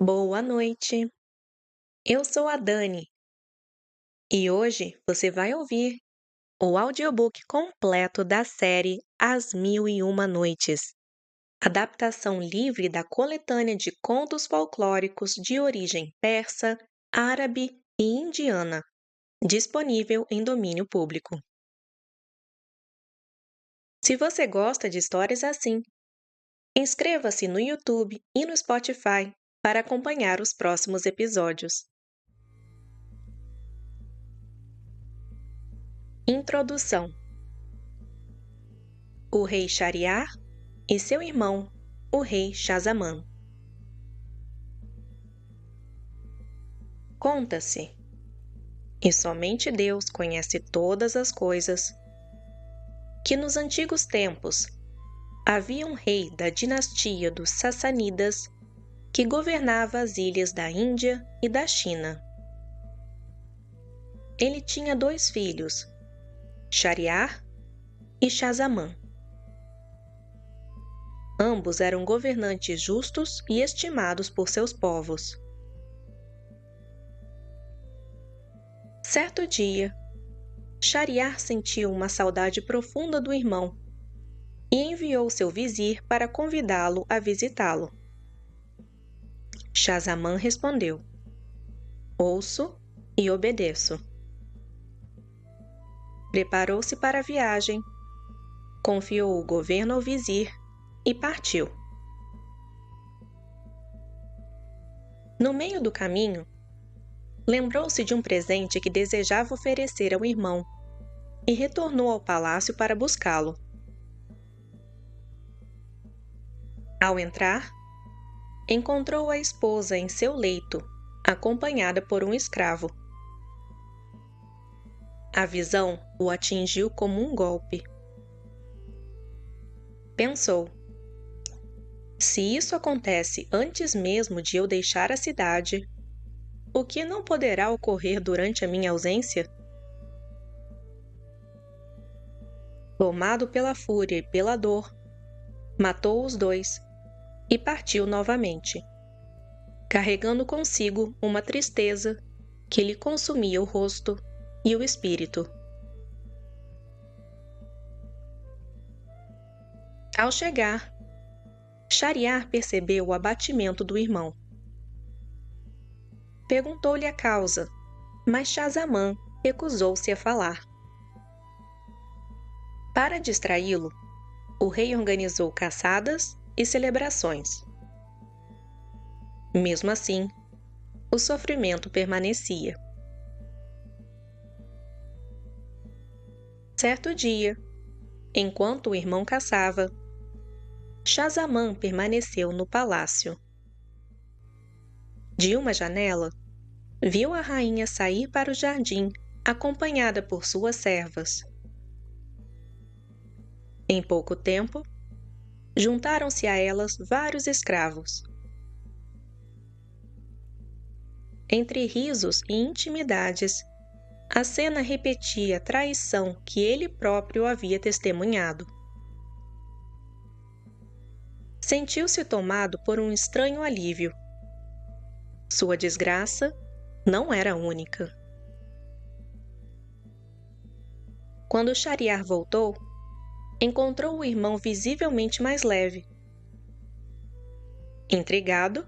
Boa noite, eu sou a Dani e hoje você vai ouvir o audiobook completo da série As Mil e Uma Noites, adaptação livre da coletânea de contos folclóricos de origem persa, árabe e indiana, disponível em domínio público. Se você gosta de histórias assim, inscreva-se no YouTube e no Spotify para acompanhar os próximos episódios. Introdução: O rei Shahriar e seu irmão, o rei Shahzaman. Conta-se, e somente Deus conhece todas as coisas, que nos antigos tempos havia um rei da dinastia dos Sassânidas que governava as ilhas da Índia e da China. Ele tinha 2 filhos, Shahriar e Shahzaman. Ambos eram governantes justos e estimados por seus povos. Certo dia, Shahriar sentiu uma saudade profunda do irmão e enviou seu vizir para convidá-lo a visitá-lo. Shahzaman respondeu: "Ouço e obedeço." Preparou-se para a viagem, confiou o governo ao vizir e partiu. No meio do caminho, lembrou-se de um presente que desejava oferecer ao irmão e retornou ao palácio para buscá-lo. Ao entrar, encontrou a esposa em seu leito, acompanhada por um escravo. A visão o atingiu como um golpe. Pensou: se isso acontece antes mesmo de eu deixar a cidade, o que não poderá ocorrer durante a minha ausência? Tomado pela fúria e pela dor, matou os 2 e partiu novamente, carregando consigo uma tristeza que lhe consumia o rosto e o espírito. Ao chegar, Shahriar percebeu o abatimento do irmão. Perguntou-lhe a causa, mas Shahzaman recusou-se a falar. Para distraí-lo, o rei organizou caçadas e celebrações. Mesmo assim, o sofrimento permanecia. Certo dia, enquanto o irmão caçava, Shahzaman permaneceu no palácio. De uma janela, viu a rainha sair para o jardim, acompanhada por suas servas. Em pouco tempo, juntaram-se a elas vários escravos. Entre risos e intimidades, a cena repetia a traição que ele próprio havia testemunhado. Sentiu-se tomado por um estranho alívio. Sua desgraça não era única. Quando Shahriar voltou, encontrou o irmão visivelmente mais leve. Intrigado,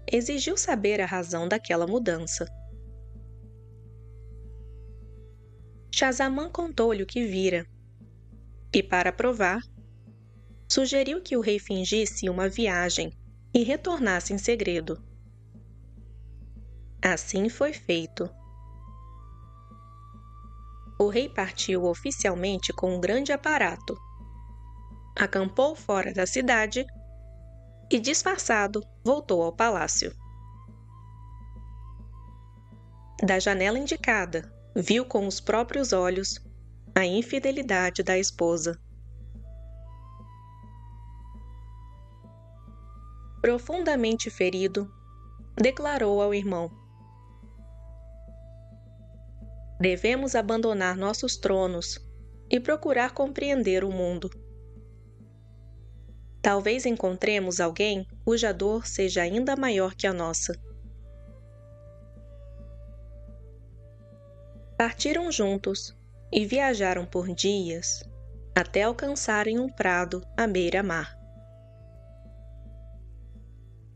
exigiu saber a razão daquela mudança. Shahzaman contou-lhe o que vira e, para provar, sugeriu que o rei fingisse uma viagem e retornasse em segredo. Assim foi feito. O rei partiu oficialmente com um grande aparato, acampou fora da cidade e, disfarçado, voltou ao palácio. Da janela indicada, viu com os próprios olhos a infidelidade da esposa. Profundamente ferido, declarou ao irmão: devemos abandonar nossos tronos e procurar compreender o mundo. Talvez encontremos alguém cuja dor seja ainda maior que a nossa. Partiram juntos e viajaram por dias até alcançarem um prado à beira-mar.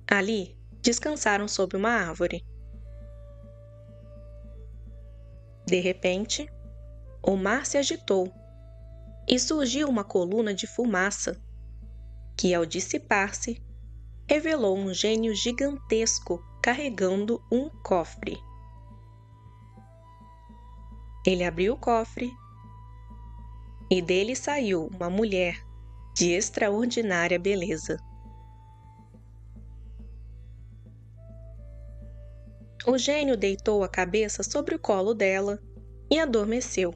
Ali, descansaram sob uma árvore. De repente, o mar se agitou e surgiu uma coluna de fumaça que, ao dissipar-se, revelou um gênio gigantesco carregando um cofre. Ele abriu o cofre e dele saiu uma mulher de extraordinária beleza. O gênio deitou a cabeça sobre o colo dela e adormeceu.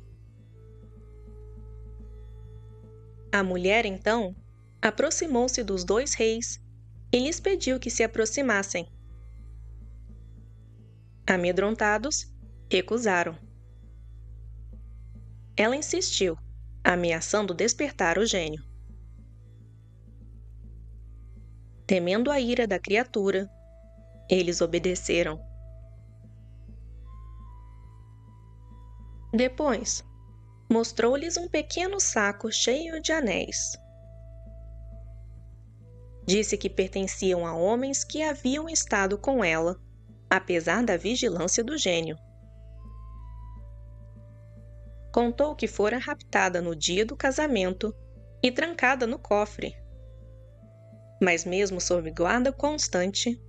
A mulher, então, aproximou-se dos dois reis e lhes pediu que se aproximassem. Amedrontados, recusaram. Ela insistiu, ameaçando despertar o gênio. Temendo a ira da criatura, eles obedeceram. Depois, mostrou-lhes um pequeno saco cheio de anéis. Disse que pertenciam a homens que haviam estado com ela, apesar da vigilância do gênio. Contou que fora raptada no dia do casamento e trancada no cofre. Mas mesmo sob guarda constante,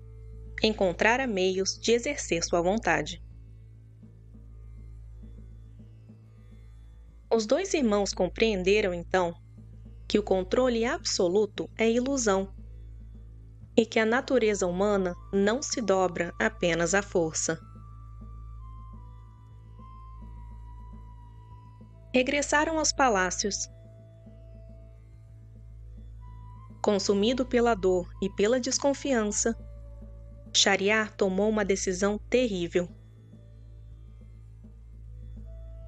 encontrara meios de exercer sua vontade. Os dois irmãos compreenderam, então, que o controle absoluto é ilusão e que a natureza humana não se dobra apenas à força. Regressaram aos palácios. Consumido pela dor e pela desconfiança, Shahryar tomou uma decisão terrível.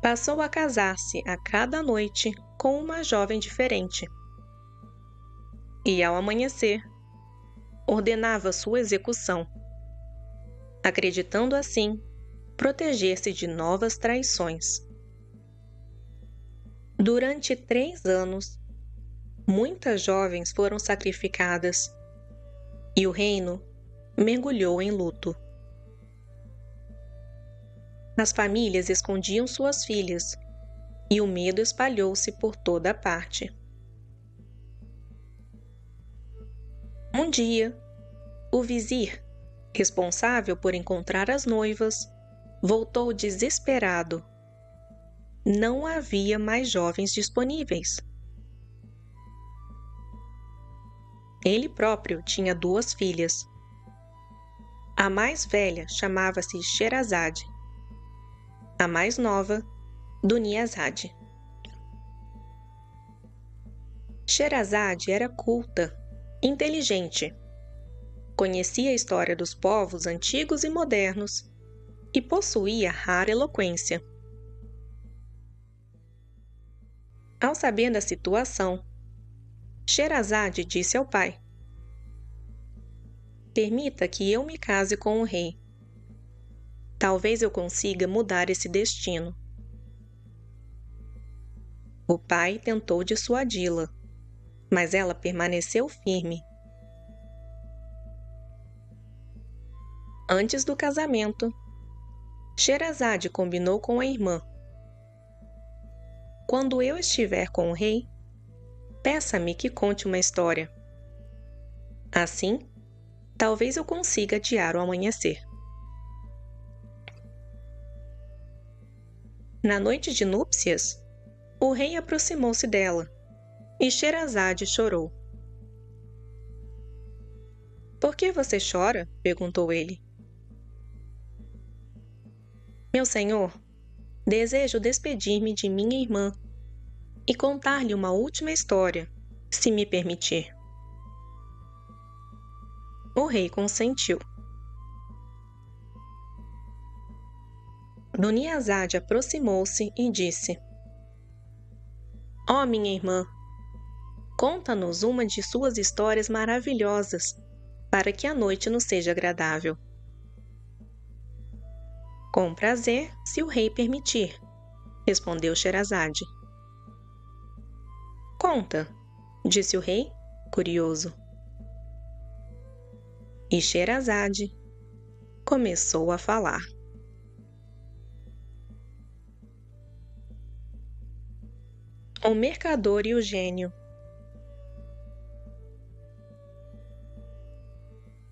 Passou a casar-se a cada noite com uma jovem diferente. E, ao amanhecer, ordenava sua execução, acreditando assim proteger-se de novas traições. Durante 3 anos, muitas jovens foram sacrificadas e o reino mergulhou em luto. As famílias escondiam suas filhas e o medo espalhou-se por toda a parte. Um dia, o vizir, responsável por encontrar as noivas, voltou desesperado. Não havia mais jovens disponíveis. Ele próprio tinha 2 filhas. A mais velha chamava-se Sherazade. A mais nova, Duniazade. Sherazade era culta, inteligente. Conhecia a história dos povos antigos e modernos e possuía rara eloquência. Ao saber da situação, Sherazade disse ao pai: "Permita que eu me case com o rei. Talvez eu consiga mudar esse destino." O pai tentou dissuadi-la, mas ela permaneceu firme. Antes do casamento, Sherazade combinou com a irmã: "Quando eu estiver com o rei, peça-me que conte uma história. Assim, talvez eu consiga adiar o amanhecer." Na noite de núpcias, o rei aproximou-se dela e Sherazade chorou. "Por que você chora?" perguntou ele. "Meu senhor, desejo despedir-me de minha irmã e contar-lhe uma última história, se me permitir." O rei consentiu. Duniazade aproximou-se e disse: "Ó minha irmã, conta-nos uma de suas histórias maravilhosas, para que a noite nos seja agradável. Com prazer, se o rei permitir, respondeu Sherazade. Conta, disse o rei, curioso. E Sherazade começou a falar. O mercador e o gênio.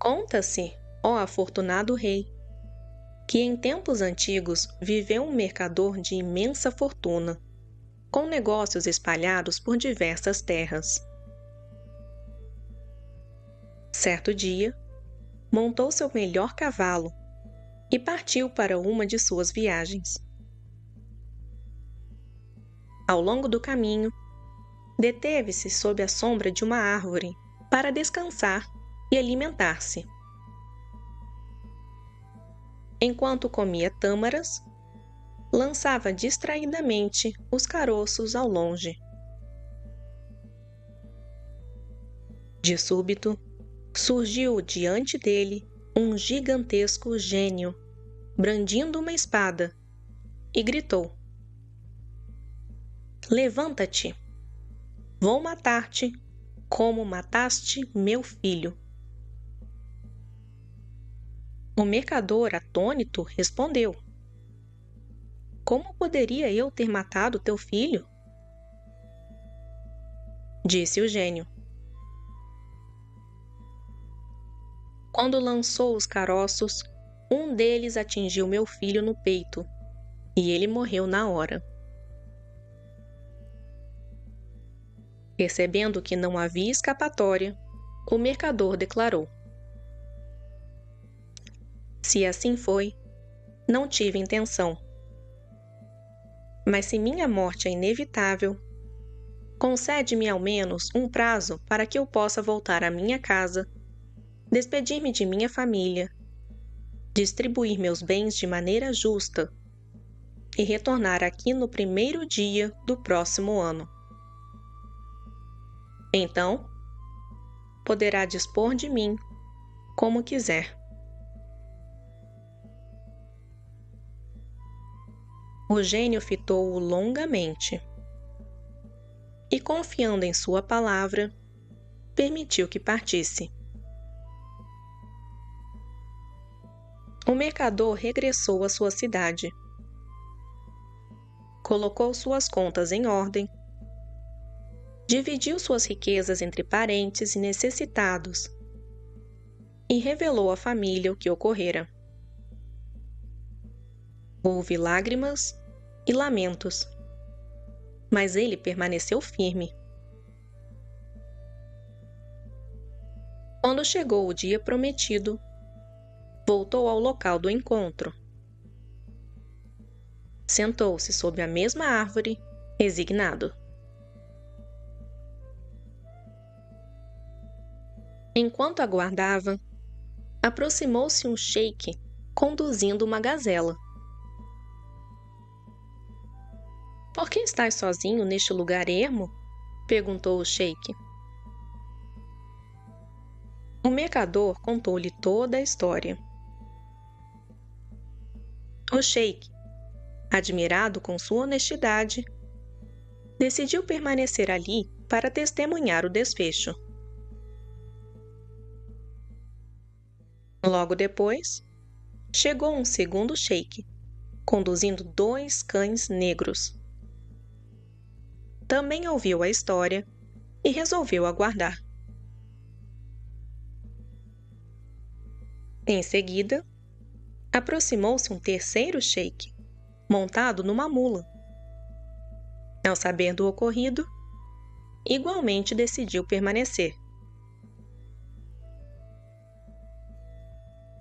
Conta-se, ó afortunado rei, que em tempos antigos viveu um mercador de imensa fortuna, com negócios espalhados por diversas terras. Certo dia, montou seu melhor cavalo e partiu para uma de suas viagens. Ao longo do caminho, deteve-se sob a sombra de uma árvore para descansar e alimentar-se. Enquanto comia tâmaras, lançava distraidamente os caroços ao longe. De súbito, surgiu diante dele um gigantesco gênio, brandindo uma espada, e gritou: Levanta-te! Vou matar-te como mataste meu filho. O mercador, atônito, respondeu: Como poderia eu ter matado teu filho? Disse o gênio: Quando lançou os caroços, um deles atingiu meu filho no peito, e ele morreu na hora. Percebendo que não havia escapatória, o mercador declarou: Se assim foi, não tive intenção. Mas se minha morte é inevitável, concede-me ao menos um prazo para que eu possa voltar à minha casa, despedir-me de minha família, distribuir meus bens de maneira justa e retornar aqui no primeiro dia do próximo ano. Então, poderá dispor de mim como quiser. O gênio fitou-o longamente e, confiando em sua palavra, permitiu que partisse. O mercador regressou à sua cidade. Colocou suas contas em ordem, dividiu suas riquezas entre parentes e necessitados e revelou à família o que ocorrera. Houve lágrimas e lamentos, mas ele permaneceu firme. Quando chegou o dia prometido, voltou ao local do encontro. Sentou-se sob a mesma árvore, resignado. Enquanto aguardava, aproximou-se um sheik conduzindo uma gazela. Por que estás sozinho neste lugar ermo? Perguntou o sheik. O mercador contou-lhe toda a história. O sheik, admirado com sua honestidade, decidiu permanecer ali para testemunhar o desfecho. Logo depois, chegou um segundo sheik, conduzindo 2 cães negros. Também ouviu a história e resolveu aguardar. Em seguida, aproximou-se um terceiro sheik, montado numa mula. Ao saber do ocorrido, igualmente decidiu permanecer.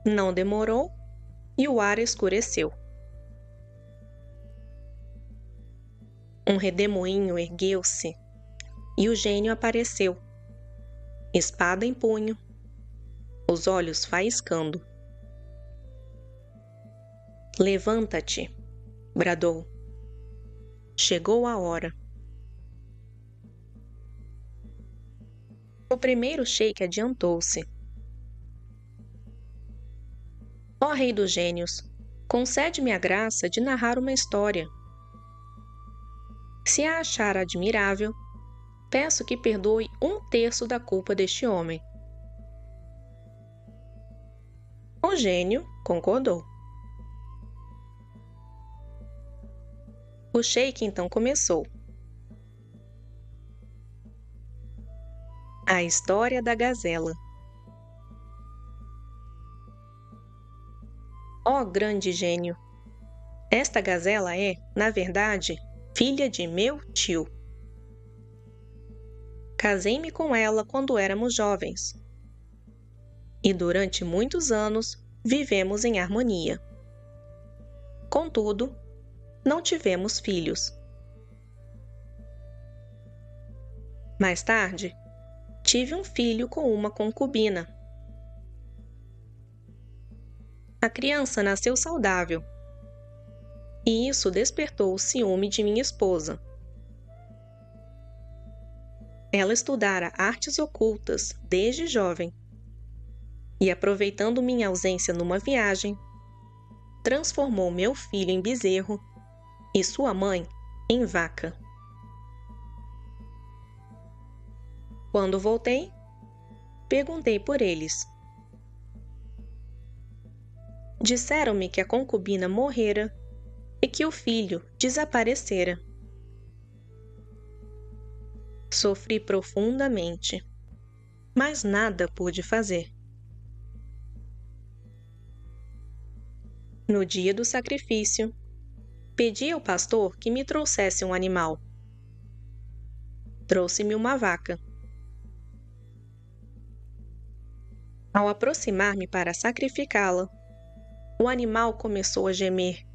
Não demorou e o ar escureceu. Um redemoinho ergueu-se e o gênio apareceu, espada em punho, os olhos faiscando. Levanta-te, bradou. Chegou a hora. O primeiro sheik adiantou-se. Ó Rei dos Gênios, concede-me a graça de narrar uma história. Se a achar admirável, peço que perdoe 1/3 da culpa deste homem. O gênio concordou. O sheik então começou. A história da gazela. Ó grande gênio! Esta gazela é, na verdade, filha de meu tio. Casei-me com ela quando éramos jovens. E durante muitos anos vivemos em harmonia. Contudo, não tivemos filhos. Mais tarde, tive um filho com uma concubina. A criança nasceu saudável, e isso despertou o ciúme de minha esposa. Ela estudara artes ocultas desde jovem, e aproveitando minha ausência numa viagem, transformou meu filho em bezerro e sua mãe em vaca. Quando voltei, perguntei por eles. Disseram-me que a concubina morrera e que o filho desaparecera. Sofri profundamente, mas nada pude fazer. No dia do sacrifício, pedi ao pastor que me trouxesse um animal. Trouxe-me uma vaca. Ao aproximar-me para sacrificá-la, o animal começou a gemer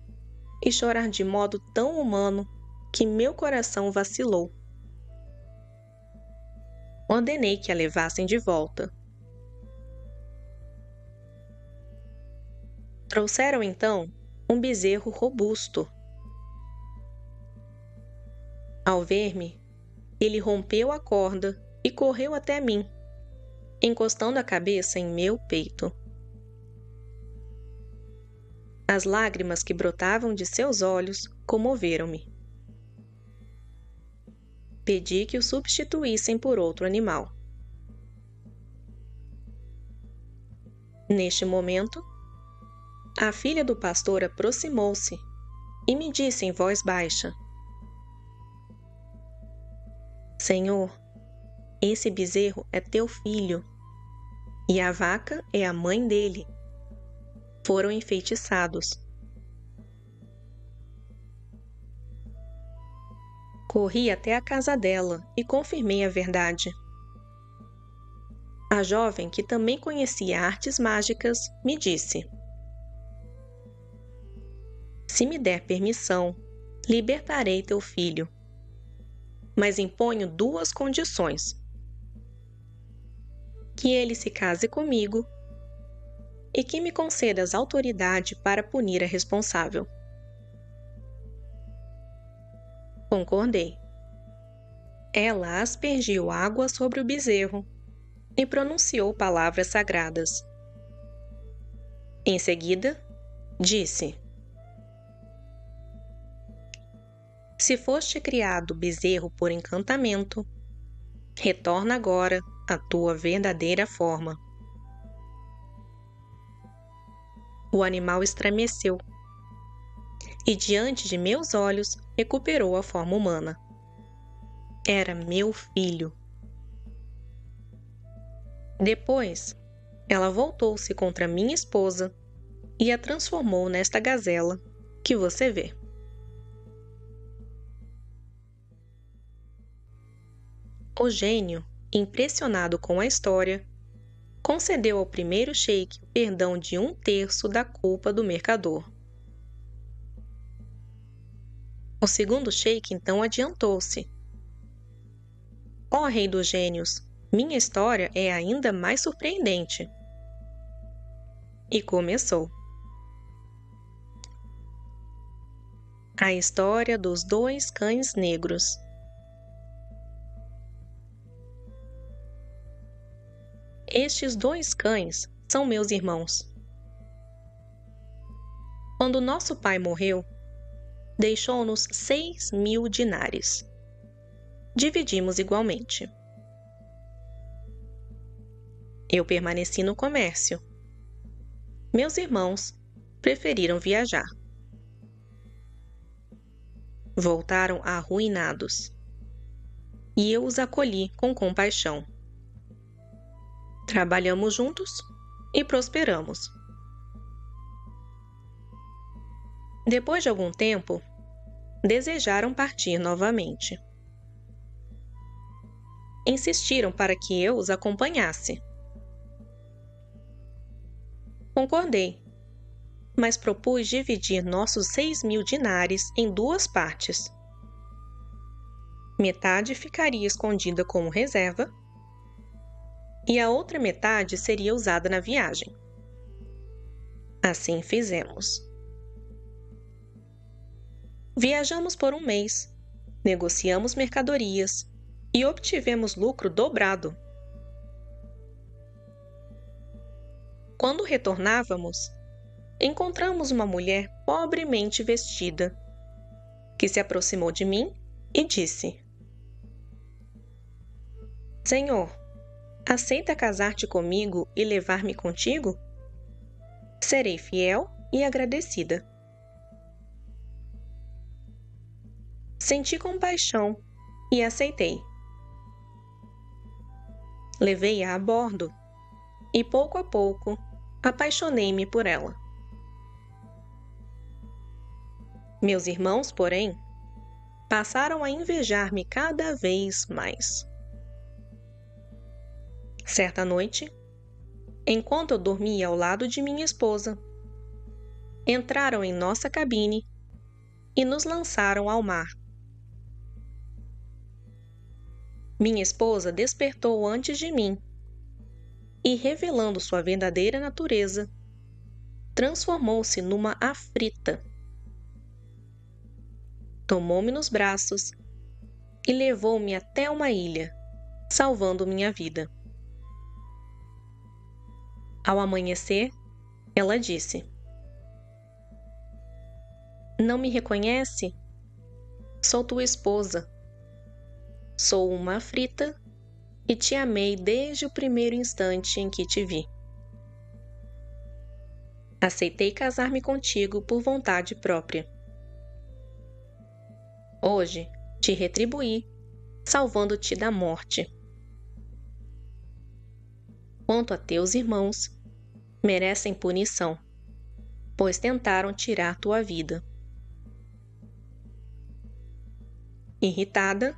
e chorar de modo tão humano que meu coração vacilou. Ordenei que a levassem de volta. Trouxeram então um bezerro robusto. Ao ver-me, ele rompeu a corda e correu até mim, encostando a cabeça em meu peito. As lágrimas que brotavam de seus olhos comoveram-me. Pedi que o substituíssem por outro animal. Neste momento, a filha do pastor aproximou-se e me disse em voz baixa: Senhor, esse bezerro é teu filho, e a vaca é a mãe dele. Foram enfeitiçados. Corri até a casa dela e confirmei a verdade. A jovem, que também conhecia artes mágicas, me disse: Se me der permissão, libertarei teu filho. Mas imponho 2 condições: que ele se case comigo e que me concedas autoridade para punir a responsável. Concordei. Ela aspergiu água sobre o bezerro e pronunciou palavras sagradas. Em seguida, disse: Se foste criado bezerro por encantamento, retorna agora à tua verdadeira forma. O animal estremeceu e, diante de meus olhos, recuperou a forma humana. Era meu filho. Depois, ela voltou-se contra minha esposa e a transformou nesta gazela que você vê. O gênio, impressionado com a história, concedeu ao primeiro sheik o perdão de 1/3 da culpa do mercador. O segundo sheik então adiantou-se. Ó Rei dos Gênios, minha história é ainda mais surpreendente. E começou. A história dos 2 cães negros. Estes 2 cães são meus irmãos. Quando nosso pai morreu, deixou-nos 6.000 dinares. Dividimos igualmente. Eu permaneci no comércio. Meus irmãos preferiram viajar. Voltaram arruinados. E eu os acolhi com compaixão. Trabalhamos juntos e prosperamos. Depois de algum tempo, desejaram partir novamente. Insistiram para que eu os acompanhasse. Concordei, mas propus dividir nossos 6.000 dinares em 2 partes. Metade ficaria escondida como reserva e a outra metade seria usada na viagem. Assim fizemos. Viajamos por um mês, negociamos mercadorias e obtivemos lucro dobrado. Quando retornávamos, encontramos uma mulher pobremente vestida, que se aproximou de mim e disse: Senhor, aceita casar-te comigo e levar-me contigo? Serei fiel e agradecida. Senti compaixão e aceitei. Levei-a a bordo e, pouco a pouco, apaixonei-me por ela. Meus irmãos, porém, passaram a invejar-me cada vez mais. Certa noite, enquanto eu dormia ao lado de minha esposa, entraram em nossa cabine e nos lançaram ao mar. Minha esposa despertou antes de mim e, revelando sua verdadeira natureza, transformou-se numa aflita. Tomou-me nos braços e levou-me até uma ilha, salvando minha vida. Ao amanhecer, ela disse: Não me reconhece? Sou tua esposa. Sou uma aflita e te amei desde o primeiro instante em que te vi. Aceitei casar-me contigo por vontade própria. Hoje te retribuí, salvando-te da morte. Quanto a teus irmãos, merecem punição, pois tentaram tirar tua vida. Irritada,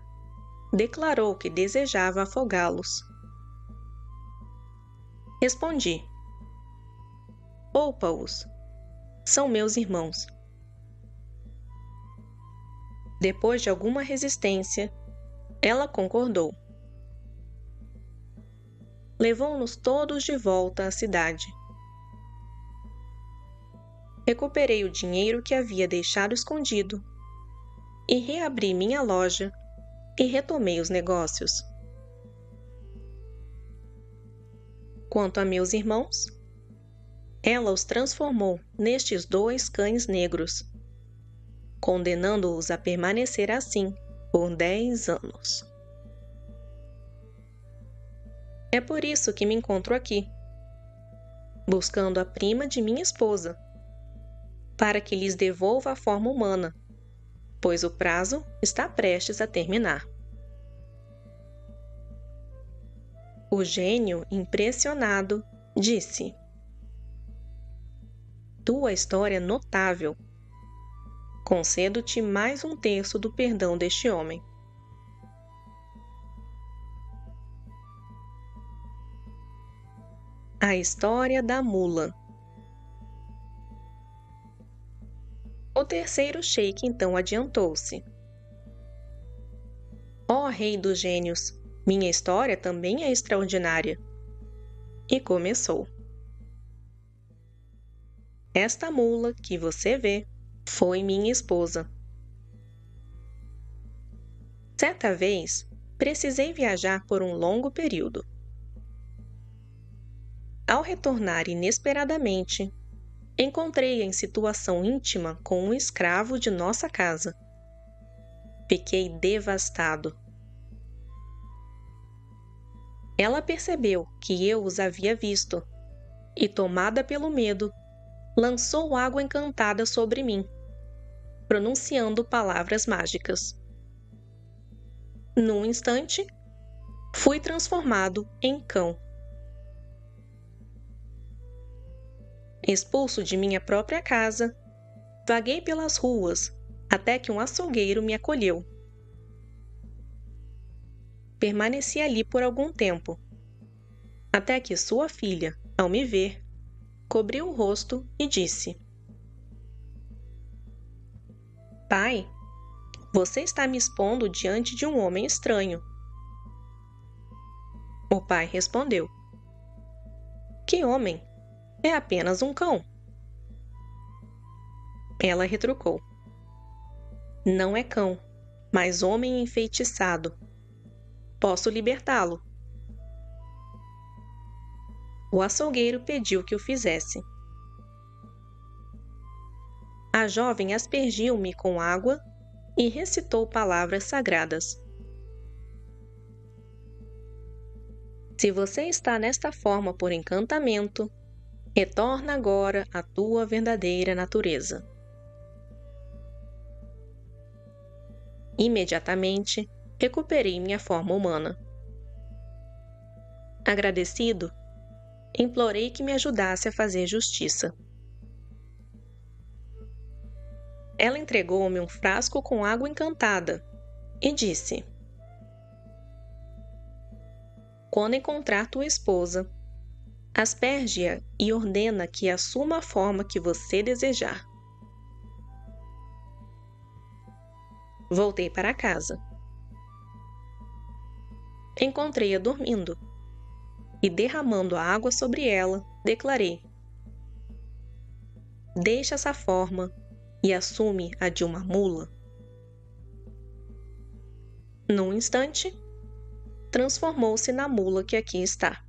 declarou que desejava afogá-los. Respondi: Poupa-os, são meus irmãos. Depois de alguma resistência, ela concordou. Levou-nos todos de volta à cidade. Recuperei o dinheiro que havia deixado escondido e reabri minha loja e retomei os negócios. Quanto a meus irmãos, ela os transformou nestes 2 cães negros, condenando-os a permanecer assim por 10 anos. É por isso que me encontro aqui, buscando a prima de minha esposa, para que lhes devolva a forma humana, pois o prazo está prestes a terminar. O gênio, impressionado, disse: Tua história é notável. Concedo-te mais 1/3 do perdão deste homem. A história da mula. O terceiro sheik então adiantou-se. Ó rei dos gênios, minha história também é extraordinária. E começou. Esta mula que você vê foi minha esposa. Certa vez, precisei viajar por um longo período. Ao retornar inesperadamente, encontrei-a em situação íntima com um escravo de nossa casa. Fiquei devastado. Ela percebeu que eu os havia visto e, tomada pelo medo, lançou água encantada sobre mim, pronunciando palavras mágicas. Num instante, fui transformado em cão. Expulso de minha própria casa, vaguei pelas ruas até que um açougueiro me acolheu. Permaneci ali por algum tempo, até que sua filha, ao me ver, cobriu o rosto e disse: Pai, você está me expondo diante de um homem estranho. O pai respondeu: Que homem? É apenas um cão. Ela retrucou: Não é cão, mas homem enfeitiçado. Posso libertá-lo. O açougueiro pediu que o fizesse. A jovem aspergiu-me com água e recitou palavras sagradas. Se você está nesta forma por encantamento, retorna agora à tua verdadeira natureza. Imediatamente, recuperei minha forma humana. Agradecido, implorei que me ajudasse a fazer justiça. Ela entregou-me um frasco com água encantada e disse: Quando encontrar tua esposa, asperge-a e ordena que assuma a forma que você desejar. Voltei para casa. Encontrei-a dormindo e, derramando a água sobre ela, declarei: Deixa essa forma e assume a de uma mula. Num instante, transformou-se na mula que aqui está.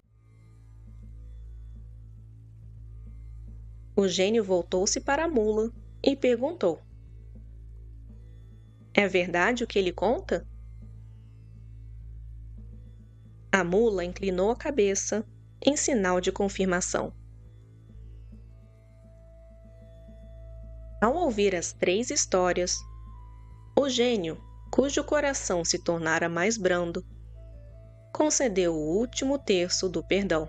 O gênio voltou-se para a mula e perguntou: É verdade o que ele conta? A mula inclinou a cabeça em sinal de confirmação. Ao ouvir as 3 histórias, o gênio, cujo coração se tornara mais brando, concedeu o último terço do perdão.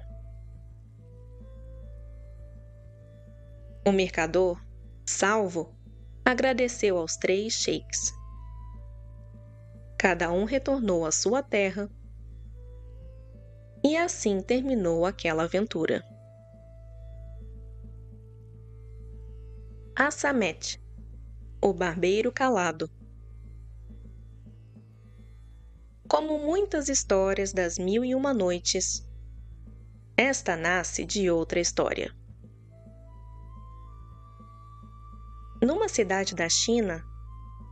O mercador, salvo, agradeceu aos 3 sheiks. Cada um retornou à sua terra e assim terminou aquela aventura. Assamet, o barbeiro calado. Como muitas histórias das 1001 Noites, esta nasce de outra história. Numa cidade da China,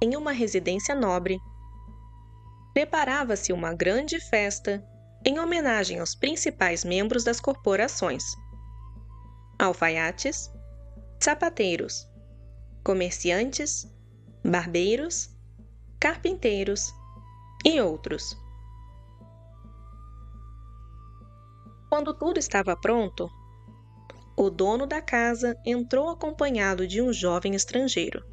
em uma residência nobre, preparava-se uma grande festa em homenagem aos principais membros das corporações: alfaiates, sapateiros, comerciantes, barbeiros, carpinteiros e outros. Quando tudo estava pronto, o dono da casa entrou acompanhado de um jovem estrangeiro.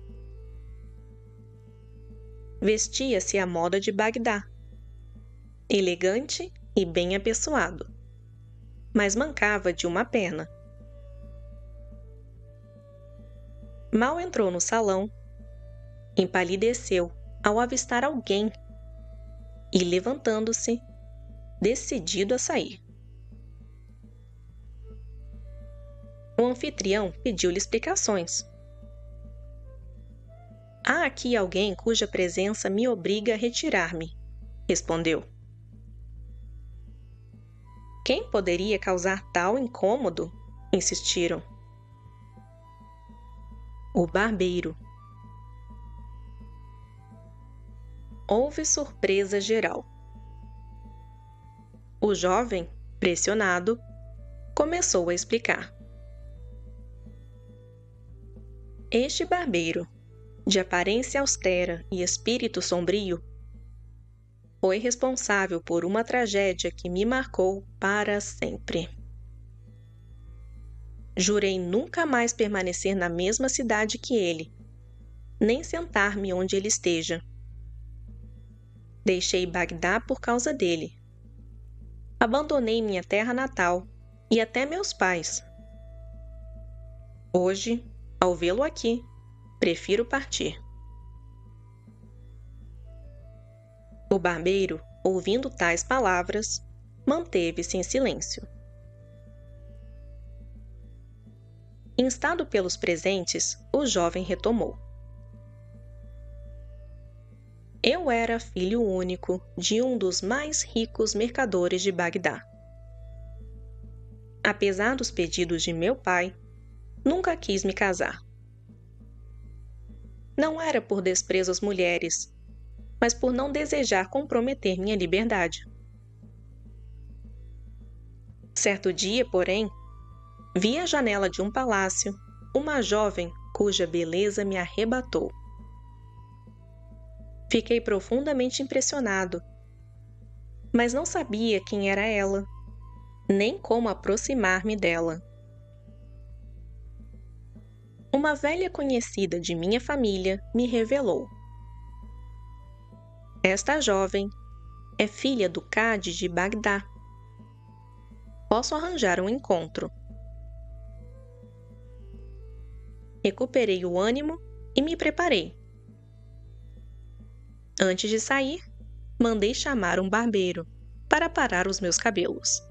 Vestia-se à moda de Bagdá, elegante e bem apessoado, mas mancava de uma perna. Mal entrou no salão, empalideceu ao avistar alguém e, levantando-se, decidido a sair. O anfitrião pediu-lhe explicações. Há aqui alguém cuja presença me obriga a retirar-me, respondeu. Quem poderia causar tal incômodo? Insistiram. O barbeiro. Houve surpresa geral. O jovem, pressionado, começou a explicar. Este barbeiro, de aparência austera e espírito sombrio, foi responsável por uma tragédia que me marcou para sempre. Jurei nunca mais permanecer na mesma cidade que ele, nem sentar-me onde ele esteja. Deixei Bagdá por causa dele. Abandonei minha terra natal e até meus pais. Hoje, ao vê-lo aqui, prefiro partir. O barbeiro, ouvindo tais palavras, manteve-se em silêncio. Instado pelos presentes, o jovem retomou. Eu era filho único de um dos mais ricos mercadores de Bagdá. Apesar dos pedidos de meu pai, nunca quis me casar. Não era por desprezo às mulheres, mas por não desejar comprometer minha liberdade. Certo dia, porém, vi à janela de um palácio uma jovem cuja beleza me arrebatou. Fiquei profundamente impressionado, mas não sabia quem era ela, nem como aproximar-me dela. Uma velha conhecida de minha família me revelou. Esta jovem é filha do Cade de Bagdá. Posso arranjar um encontro. Recuperei o ânimo e me preparei. Antes de sair, mandei chamar um barbeiro para parar os meus cabelos.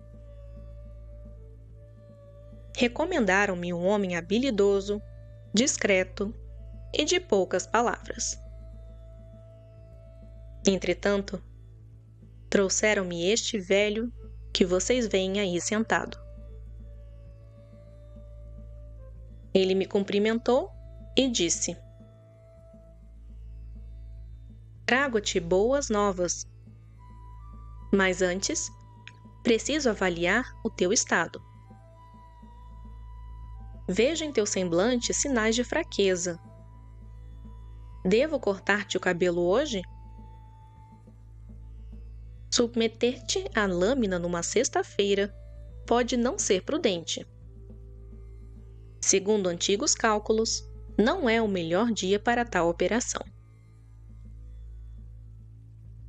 Recomendaram-me um homem habilidoso, discreto e de poucas palavras. Entretanto, trouxeram-me este velho que vocês veem aí sentado. Ele me cumprimentou e disse: Trago-te boas novas. Mas antes, preciso avaliar o teu estado. Vejo em teu semblante sinais de fraqueza. Devo cortar-te o cabelo hoje? Submeter-te à lâmina numa sexta-feira pode não ser prudente. Segundo antigos cálculos, não é o melhor dia para tal operação.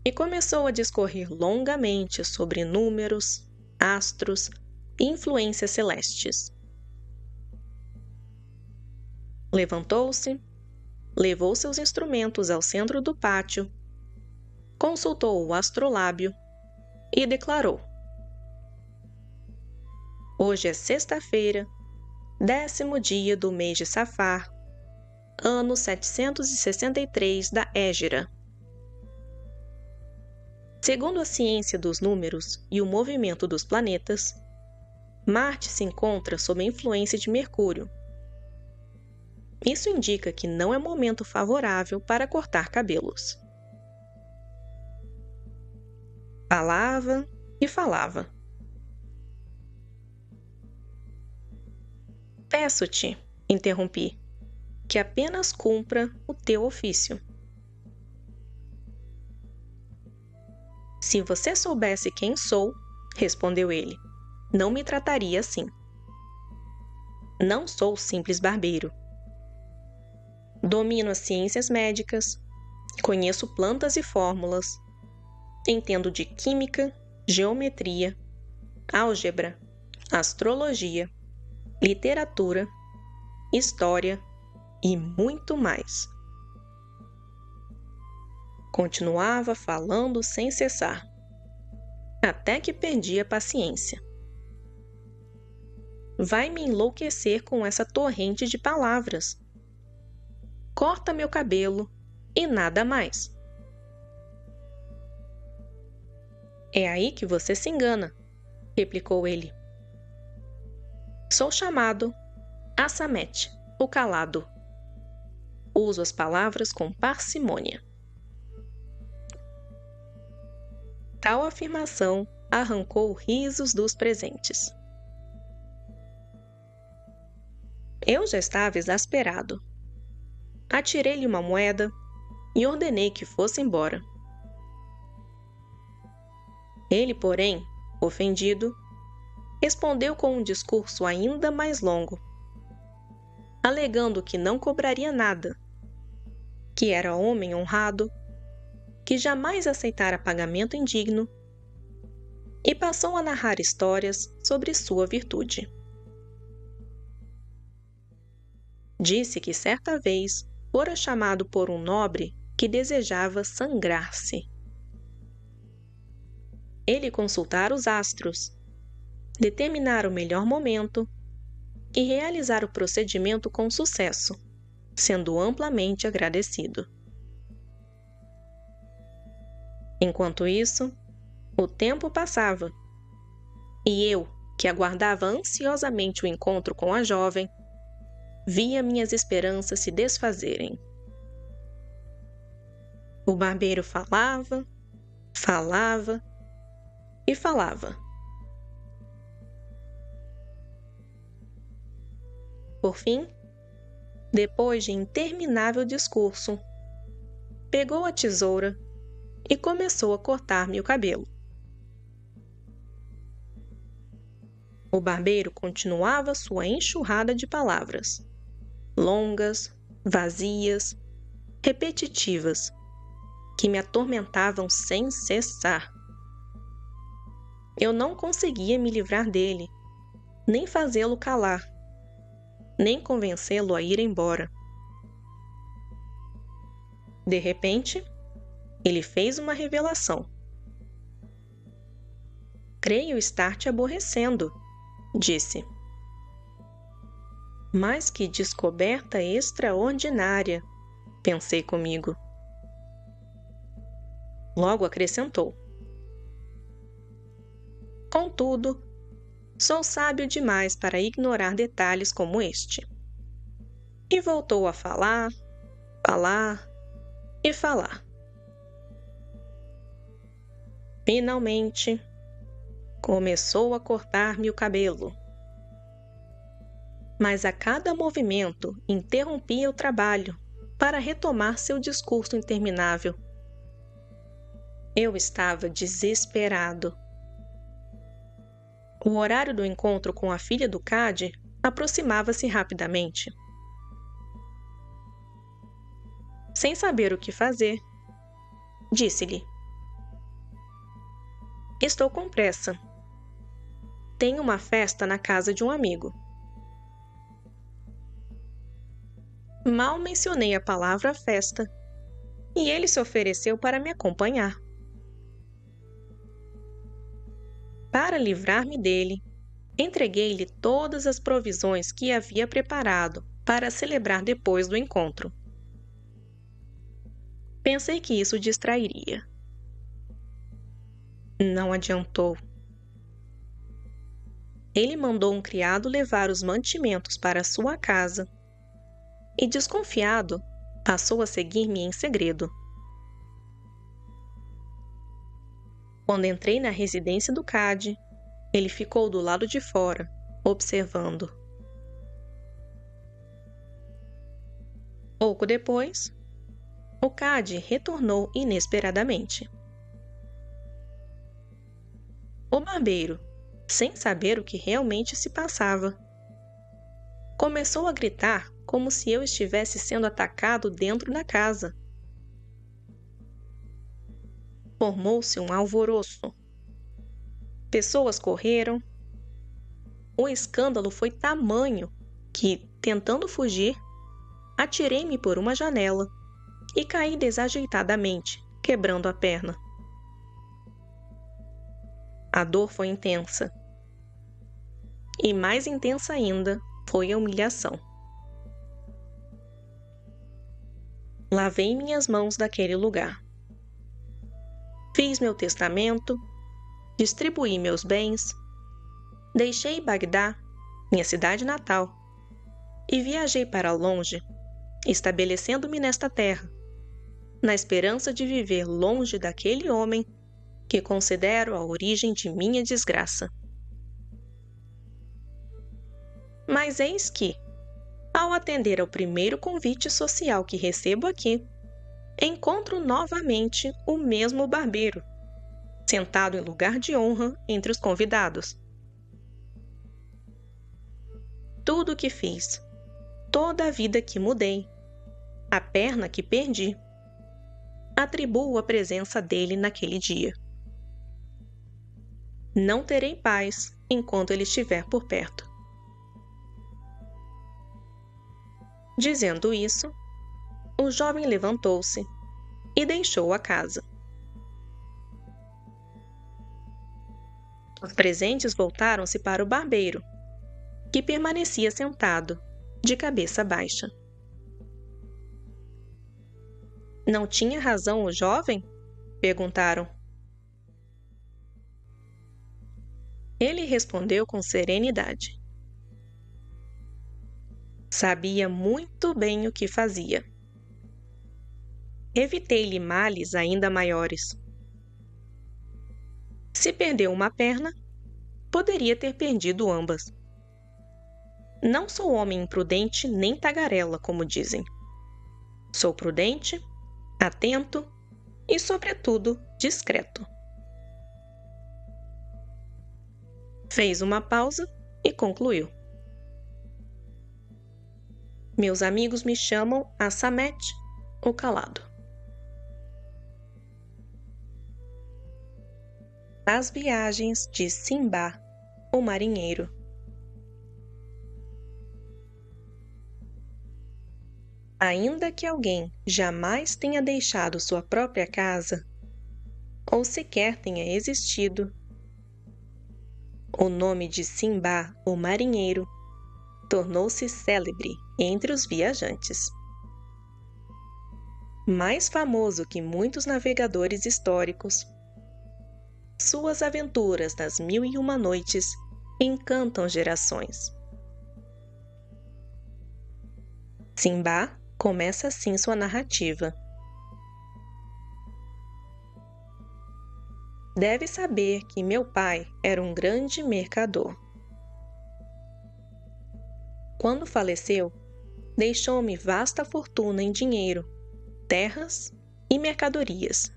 E começou a discorrer longamente sobre números, astros e influências celestes. Levantou-se, levou seus instrumentos ao centro do pátio, consultou o astrolábio e declarou: Hoje é sexta-feira, 10º dia do mês de Safar, ano 763 da Égira. Segundo a ciência dos números e o movimento dos planetas, Marte se encontra sob a influência de Mercúrio. Isso indica que não é momento favorável para cortar cabelos. Falava e falava. Peço-te, interrompi, que apenas cumpra o teu ofício. Se você soubesse quem sou, respondeu ele, não me trataria assim. Não sou simples barbeiro. Domino as ciências médicas, conheço plantas e fórmulas, entendo de química, geometria, álgebra, astrologia, literatura, história e muito mais. Continuava falando sem cessar, até que perdi a paciência. Vai me enlouquecer com essa torrente de palavras. Corta meu cabelo e nada mais. É aí que você se engana, replicou ele. Sou chamado Assamete, o calado. Uso as palavras com parcimônia. Tal afirmação arrancou risos dos presentes. Eu já estava exasperado. Atirei-lhe uma moeda e ordenei que fosse embora. Ele, porém, ofendido, respondeu com um discurso ainda mais longo, alegando que não cobraria nada, que era homem honrado, que jamais aceitara pagamento indigno, e passou a narrar histórias sobre sua virtude. Disse que certa vez fora chamado por um nobre que desejava sangrar-se. Ele consultara os astros, determinar o melhor momento e realizar o procedimento com sucesso, sendo amplamente agradecido. Enquanto isso, o tempo passava, e eu, que aguardava ansiosamente o encontro com a jovem, via minhas esperanças se desfazerem. O barbeiro falava, falava e falava. Por fim, depois de interminável discurso, pegou a tesoura e começou a cortar-me o cabelo. O barbeiro continuava sua enxurrada de palavras, longas, vazias, repetitivas, que me atormentavam sem cessar. Eu não conseguia me livrar dele, nem fazê-lo calar, nem convencê-lo a ir embora. De repente, ele fez uma revelação. "Creio estar te aborrecendo", disse. "Mas que descoberta extraordinária", pensei comigo. Logo acrescentou: "Contudo, sou sábio demais para ignorar detalhes como este." E voltou a falar, falar e falar. Finalmente, começou a cortar-me o cabelo. Mas a cada movimento interrompia o trabalho para retomar seu discurso interminável. Eu estava desesperado. O horário do encontro com a filha do Cade aproximava-se rapidamente. Sem saber o que fazer, disse-lhe: "Estou com pressa. Tenho uma festa na casa de um amigo." Mal mencionei a palavra festa, e ele se ofereceu para me acompanhar. Para livrar-me dele, entreguei-lhe todas as provisões que havia preparado para celebrar depois do encontro. Pensei que isso distrairia. Não adiantou. Ele mandou um criado levar os mantimentos para sua casa e, desconfiado, passou a seguir-me em segredo. Quando entrei na residência do Cade, ele ficou do lado de fora, observando. Pouco depois, o Cade retornou inesperadamente. O barbeiro, sem saber o que realmente se passava, começou a gritar como se eu estivesse sendo atacado dentro da casa. Formou-se um alvoroço. Pessoas correram. O escândalo foi tamanho que, tentando fugir, atirei-me por uma janela e caí desajeitadamente, quebrando a perna. A dor foi intensa. E mais intensa ainda foi a humilhação. Lavei minhas mãos daquele lugar. Fiz meu testamento, distribuí meus bens, deixei Bagdá, minha cidade natal, e viajei para longe, estabelecendo-me nesta terra, na esperança de viver longe daquele homem que considero a origem de minha desgraça. Mas eis que, Ao atender ao primeiro convite social que recebo aqui, encontro novamente o mesmo barbeiro, sentado em lugar de honra entre os convidados. Tudo o que fiz, toda a vida que mudei, a perna que perdi, atribuo a presença dele naquele dia. Não terei paz enquanto ele estiver por perto. Dizendo isso, o jovem levantou-se e deixou a casa. Os presentes voltaram-se para o barbeiro, que permanecia sentado, de cabeça baixa. Não tinha razão o jovem? Perguntaram. Ele respondeu com serenidade. Sabia muito bem o que fazia. Evitei-lhe males ainda maiores. Se perdeu uma perna, poderia ter perdido ambas. Não sou homem imprudente nem tagarela, como dizem. Sou prudente, atento e, sobretudo, discreto. Fez uma pausa e concluiu. Meus amigos me chamam Assamet, o calado. As viagens de Simbá, o marinheiro. Ainda que alguém jamais tenha deixado sua própria casa, ou sequer tenha existido, o nome de Simbá, o marinheiro, tornou-se célebre entre os viajantes. Mais famoso que muitos navegadores históricos, suas aventuras nas 1001 noites encantam gerações. Simbá começa assim sua narrativa. Deve saber que meu pai era um grande mercador. Quando faleceu, deixou-me vasta fortuna em dinheiro, terras e mercadorias.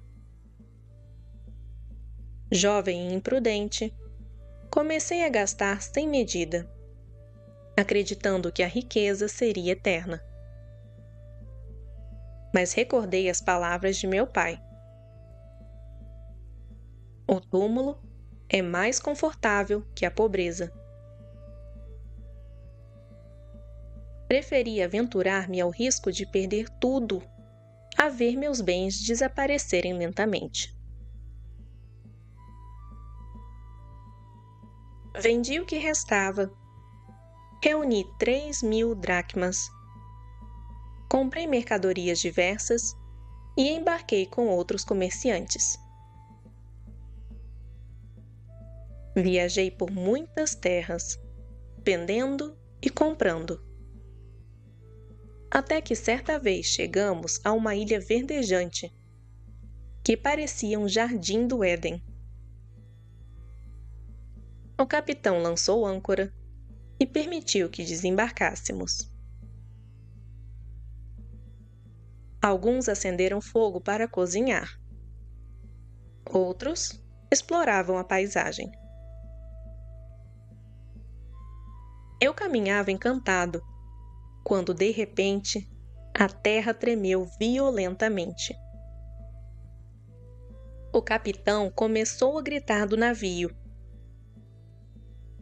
Jovem e imprudente, comecei a gastar sem medida, acreditando que a riqueza seria eterna. Mas recordei as palavras de meu pai. O túmulo é mais confortável que a pobreza. Preferi aventurar-me ao risco de perder tudo, a ver meus bens desaparecerem lentamente. Vendi o que restava, reuni 3.000 dracmas, comprei mercadorias diversas e embarquei com outros comerciantes. Viajei por muitas terras, vendendo e comprando. Até que certa vez chegamos a uma ilha verdejante, que parecia um jardim do Éden. O capitão lançou âncora e permitiu que desembarcássemos. Alguns acenderam fogo para cozinhar. Outros exploravam a paisagem. Eu caminhava encantado, quando de repente a terra tremeu violentamente. O capitão começou a gritar do navio: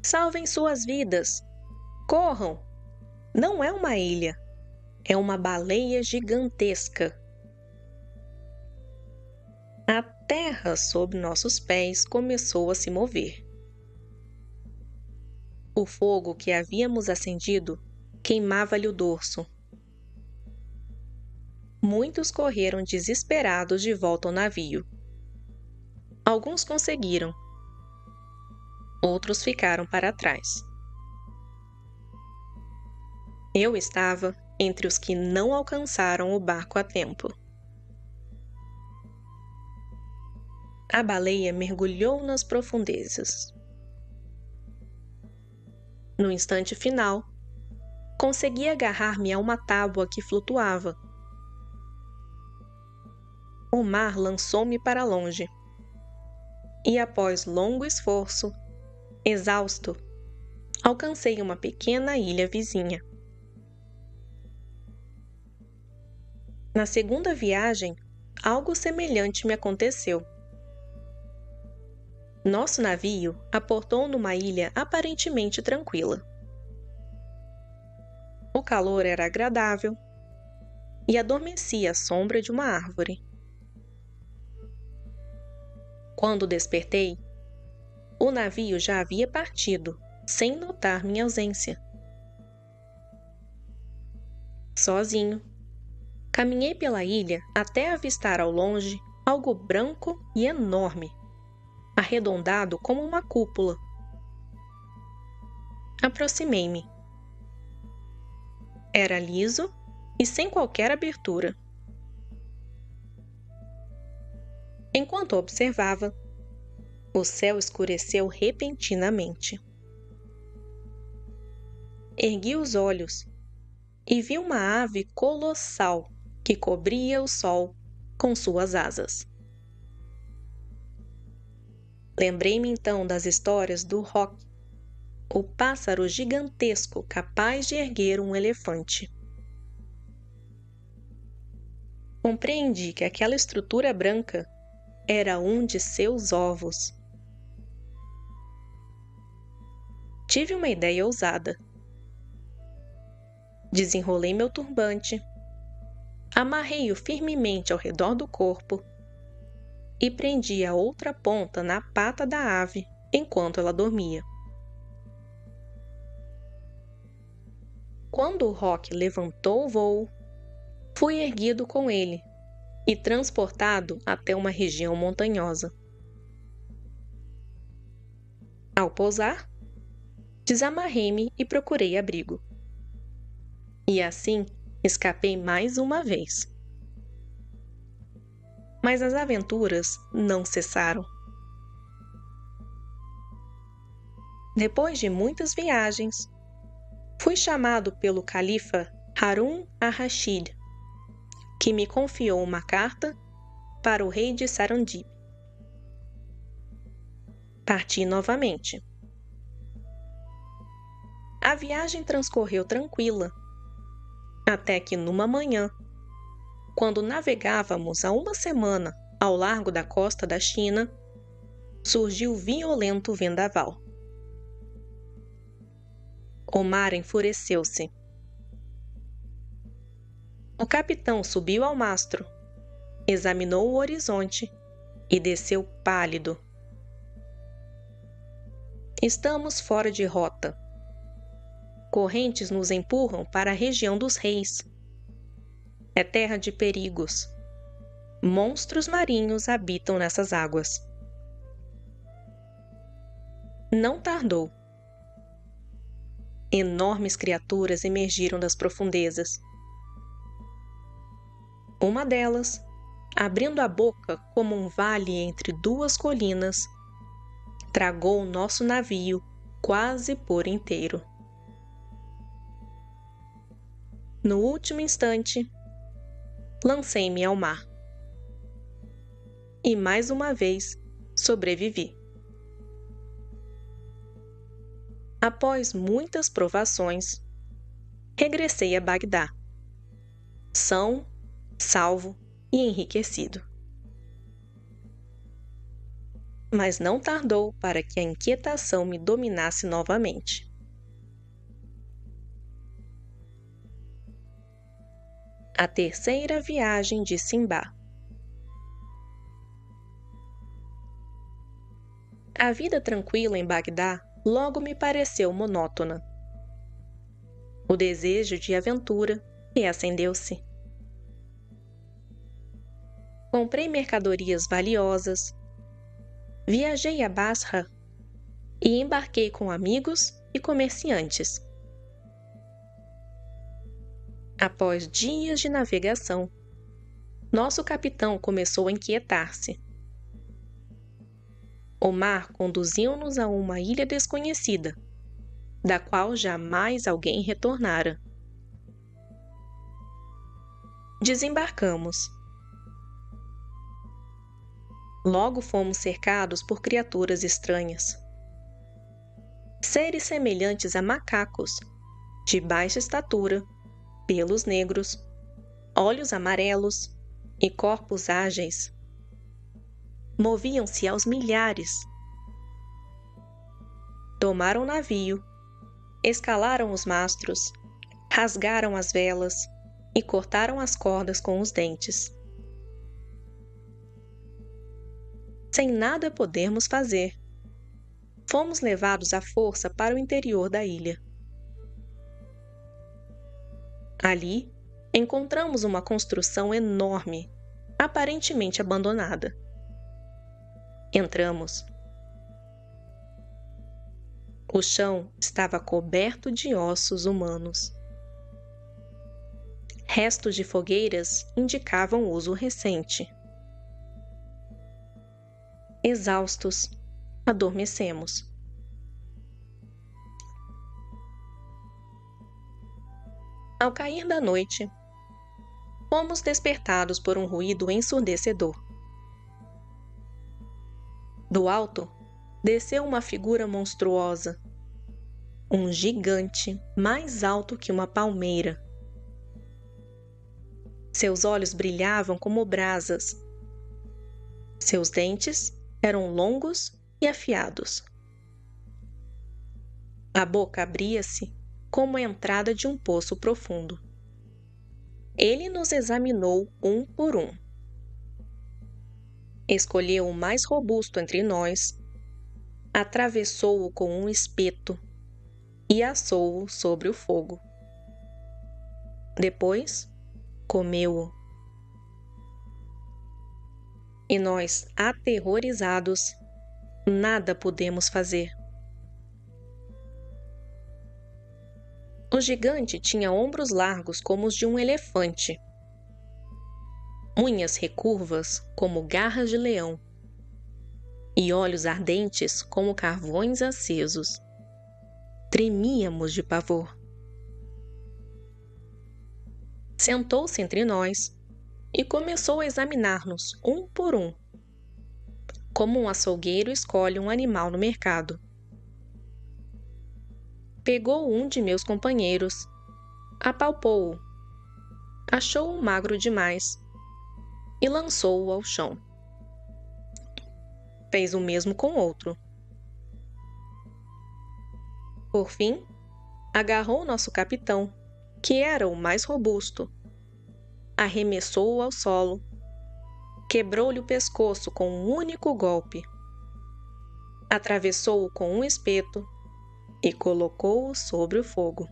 "Salvem suas vidas! Corram! Não é uma ilha, é uma baleia gigantesca." A terra sob nossos pés começou a se mover. O fogo que havíamos acendido queimava-lhe o dorso. Muitos correram desesperados de volta ao navio. Alguns conseguiram. Outros ficaram para trás. Eu estava entre os que não alcançaram o barco a tempo. A baleia mergulhou nas profundezas. No instante final, Consegui agarrar-me a uma tábua que flutuava. O mar lançou-me para longe. E após longo esforço, exausto, alcancei uma pequena ilha vizinha. Na segunda viagem, algo semelhante me aconteceu. Nosso navio aportou numa ilha aparentemente tranquila. O calor era agradável e adormecia à sombra de uma árvore. Quando despertei, o navio já havia partido, sem notar minha ausência. Sozinho, caminhei pela ilha até avistar ao longe algo branco e enorme, arredondado como uma cúpula. Aproximei-me. Era liso e sem qualquer abertura. Enquanto observava, o céu escureceu repentinamente. Ergui os olhos e vi uma ave colossal que cobria o sol com suas asas. Lembrei-me então das histórias do Rock, o pássaro gigantesco capaz de erguer um elefante. Compreendi que aquela estrutura branca era um de seus ovos. Tive uma ideia ousada. Desenrolei meu turbante, amarrei-o firmemente ao redor do corpo e prendi a outra ponta na pata da ave enquanto ela dormia. Quando o Rock levantou o voo, fui erguido com ele e transportado até uma região montanhosa. Ao pousar, desamarrei-me e procurei abrigo. E assim escapei mais uma vez. Mas as aventuras não cessaram. Depois de muitas viagens, fui chamado pelo califa Harun ar-Rashid, que me confiou uma carta para o rei de Sarandib. Parti novamente. A viagem transcorreu tranquila, até que numa manhã, quando navegávamos há uma semana ao largo da costa da China, surgiu violento vendaval. O mar enfureceu-se. O capitão subiu ao mastro, examinou o horizonte e desceu pálido. Estamos fora de rota. Correntes nos empurram para a região dos reis. É terra de perigos. Monstros marinhos habitam nessas águas. Não tardou. Enormes criaturas emergiram das profundezas. Uma delas, abrindo a boca como um vale entre duas colinas, tragou o nosso navio quase por inteiro. No último instante, lancei-me ao mar. E mais uma vez sobrevivi. Após muitas provações, regressei a Bagdá, são, salvo e enriquecido. Mas não tardou para que a inquietação me dominasse novamente. A terceira viagem de Simbá. A vida tranquila em Bagdá logo me pareceu monótona. O desejo de aventura reacendeu-se. Comprei mercadorias valiosas, viajei a Basra e embarquei com amigos e comerciantes. Após dias de navegação, nosso capitão começou a inquietar-se. O mar conduziu-nos a uma ilha desconhecida, da qual jamais alguém retornara. Desembarcamos. Logo fomos cercados por criaturas estranhas. Seres semelhantes a macacos, de baixa estatura, pelos negros, olhos amarelos e corpos ágeis. Moviam-se aos milhares. Tomaram o navio, escalaram os mastros, rasgaram as velas e cortaram as cordas com os dentes. Sem nada podermos fazer, fomos levados à força para o interior da ilha. Ali, encontramos uma construção enorme, aparentemente abandonada. Entramos. O chão estava coberto de ossos humanos. Restos de fogueiras indicavam uso recente. Exaustos, adormecemos. Ao cair da noite, fomos despertados por um ruído ensurdecedor. Do alto, desceu uma figura monstruosa, um gigante mais alto que uma palmeira. Seus olhos brilhavam como brasas. Seus dentes eram longos e afiados. A boca abria-se como a entrada de um poço profundo. Ele nos examinou um por um. Escolheu o mais robusto entre nós, atravessou-o com um espeto e assou-o sobre o fogo. Depois, comeu-o. E nós, aterrorizados, nada pudemos fazer. O gigante tinha ombros largos como os de um elefante, unhas recurvas como garras de leão e olhos ardentes como carvões acesos. Tremíamos de pavor. Sentou-se entre nós e começou a examinar-nos um por um, como um açougueiro escolhe um animal no mercado. Pegou um de meus companheiros, apalpou-o, achou-o magro demais e lançou-o ao chão. Fez o mesmo com outro. Por fim, agarrou nosso capitão, que era o mais robusto, arremessou-o ao solo, quebrou-lhe o pescoço com um único golpe, atravessou-o com um espeto e colocou-o sobre o fogo.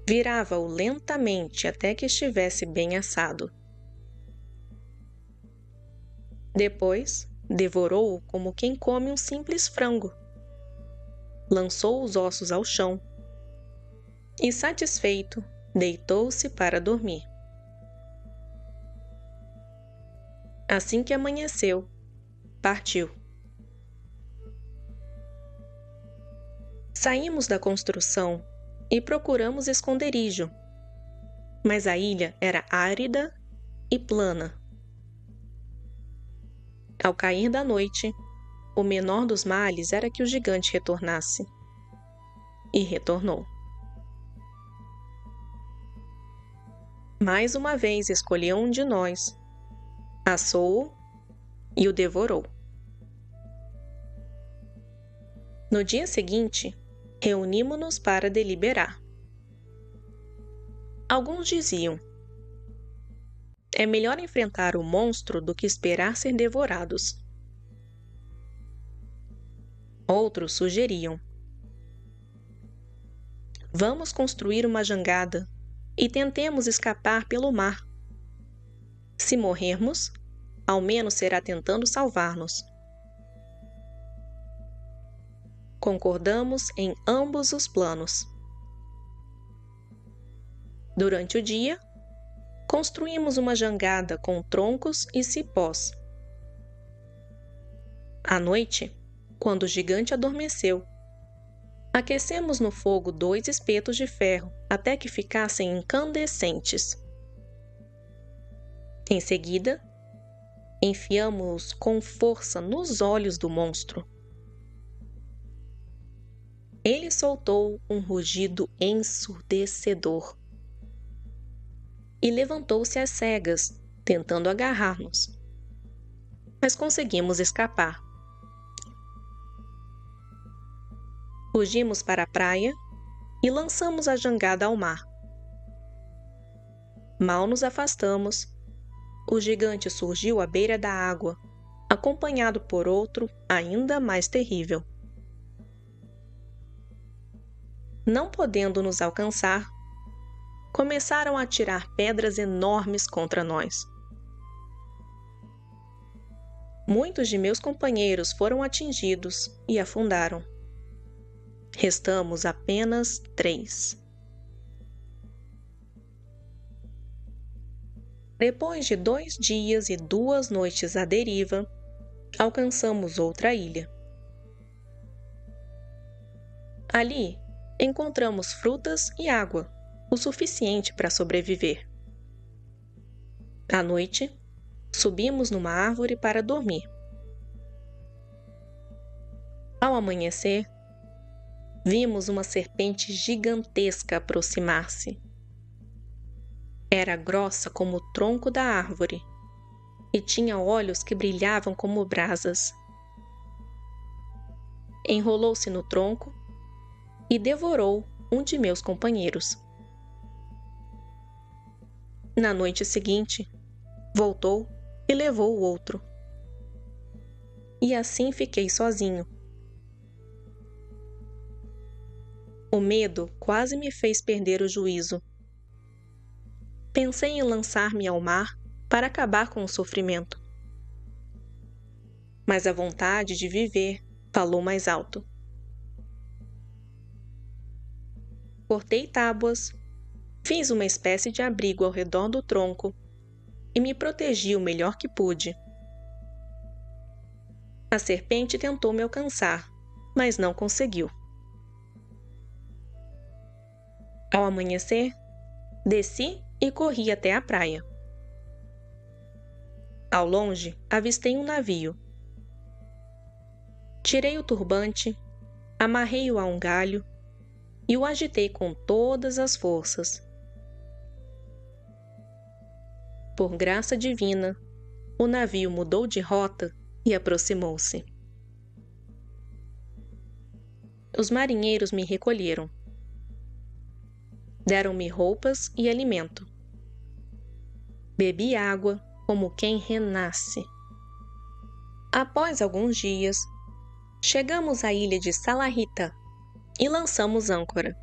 Virava-o lentamente até que estivesse bem assado. Depois, devorou-o como quem come um simples frango. Lançou os ossos ao chão e, satisfeito, deitou-se para dormir. Assim que amanheceu, partiu. Saímos da construção e procuramos esconderijo, mas a ilha era árida e plana. Ao cair da noite, o menor dos males era que o gigante retornasse. E retornou. Mais uma vez escolheu um de nós, assou-o e o devorou. No dia seguinte, reunimos-nos para deliberar. Alguns diziam: é melhor enfrentar o monstro do que esperar ser devorados. Outros sugeriam: vamos construir uma jangada e tentemos escapar pelo mar. Se morrermos, ao menos será tentando salvar-nos. Concordamos em ambos os planos. Durante o dia, construímos uma jangada com troncos e cipós. À noite, quando o gigante adormeceu, Aquecemos no fogo 2 espetos de ferro até que ficassem incandescentes. Em seguida, enfiamos-os com força nos olhos do monstro. Ele soltou um rugido ensurdecedor e levantou-se às cegas, tentando agarrar-nos. Mas conseguimos escapar. Fugimos para a praia e lançamos a jangada ao mar. Mal nos afastamos, o gigante surgiu à beira da água, acompanhado por outro ainda mais terrível. Não podendo nos alcançar, começaram a atirar pedras enormes contra nós. Muitos de meus companheiros foram atingidos e afundaram. Restamos apenas 3. Depois de 2 dias e 2 noites à deriva, alcançamos outra ilha. Ali, encontramos frutas e água, o suficiente para sobreviver. À noite, subimos numa árvore para dormir. Ao amanhecer, vimos uma serpente gigantesca aproximar-se. Era grossa como o tronco da árvore e tinha olhos que brilhavam como brasas. Enrolou-se no tronco e devorou um de meus companheiros. Na noite seguinte, voltou e levou o outro. E assim fiquei sozinho. O medo quase me fez perder o juízo. Pensei em lançar-me ao mar para acabar com o sofrimento. Mas a vontade de viver falou mais alto. Cortei tábuas, fiz uma espécie de abrigo ao redor do tronco e me protegi o melhor que pude. A serpente tentou me alcançar, mas não conseguiu. Ao amanhecer, desci e corri até a praia. Ao longe, avistei um navio. Tirei o turbante, amarrei-o a um galho e o agitei com todas as forças. Por graça divina, o navio mudou de rota e aproximou-se. Os marinheiros me recolheram. Deram-me roupas e alimento. Bebi água como quem renasce. Após alguns dias, chegamos à ilha de Salarita e lançamos âncora.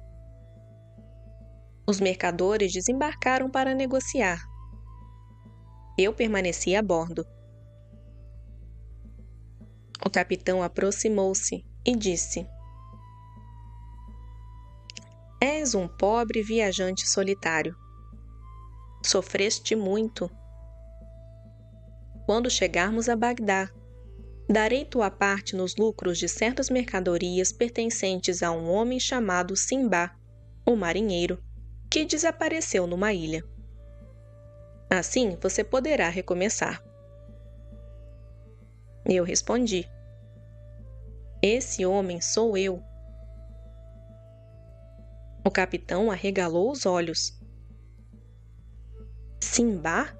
Os mercadores desembarcaram para negociar. Eu permaneci a bordo. O capitão aproximou-se e disse: És um pobre viajante solitário. Sofreste muito. Quando chegarmos a Bagdá, darei tua parte nos lucros de certas mercadorias pertencentes a um homem chamado Simbá, o marinheiro, que desapareceu numa ilha. Assim você poderá recomeçar. Eu respondi: Esse homem sou eu. O capitão arregalou os olhos. Simbá?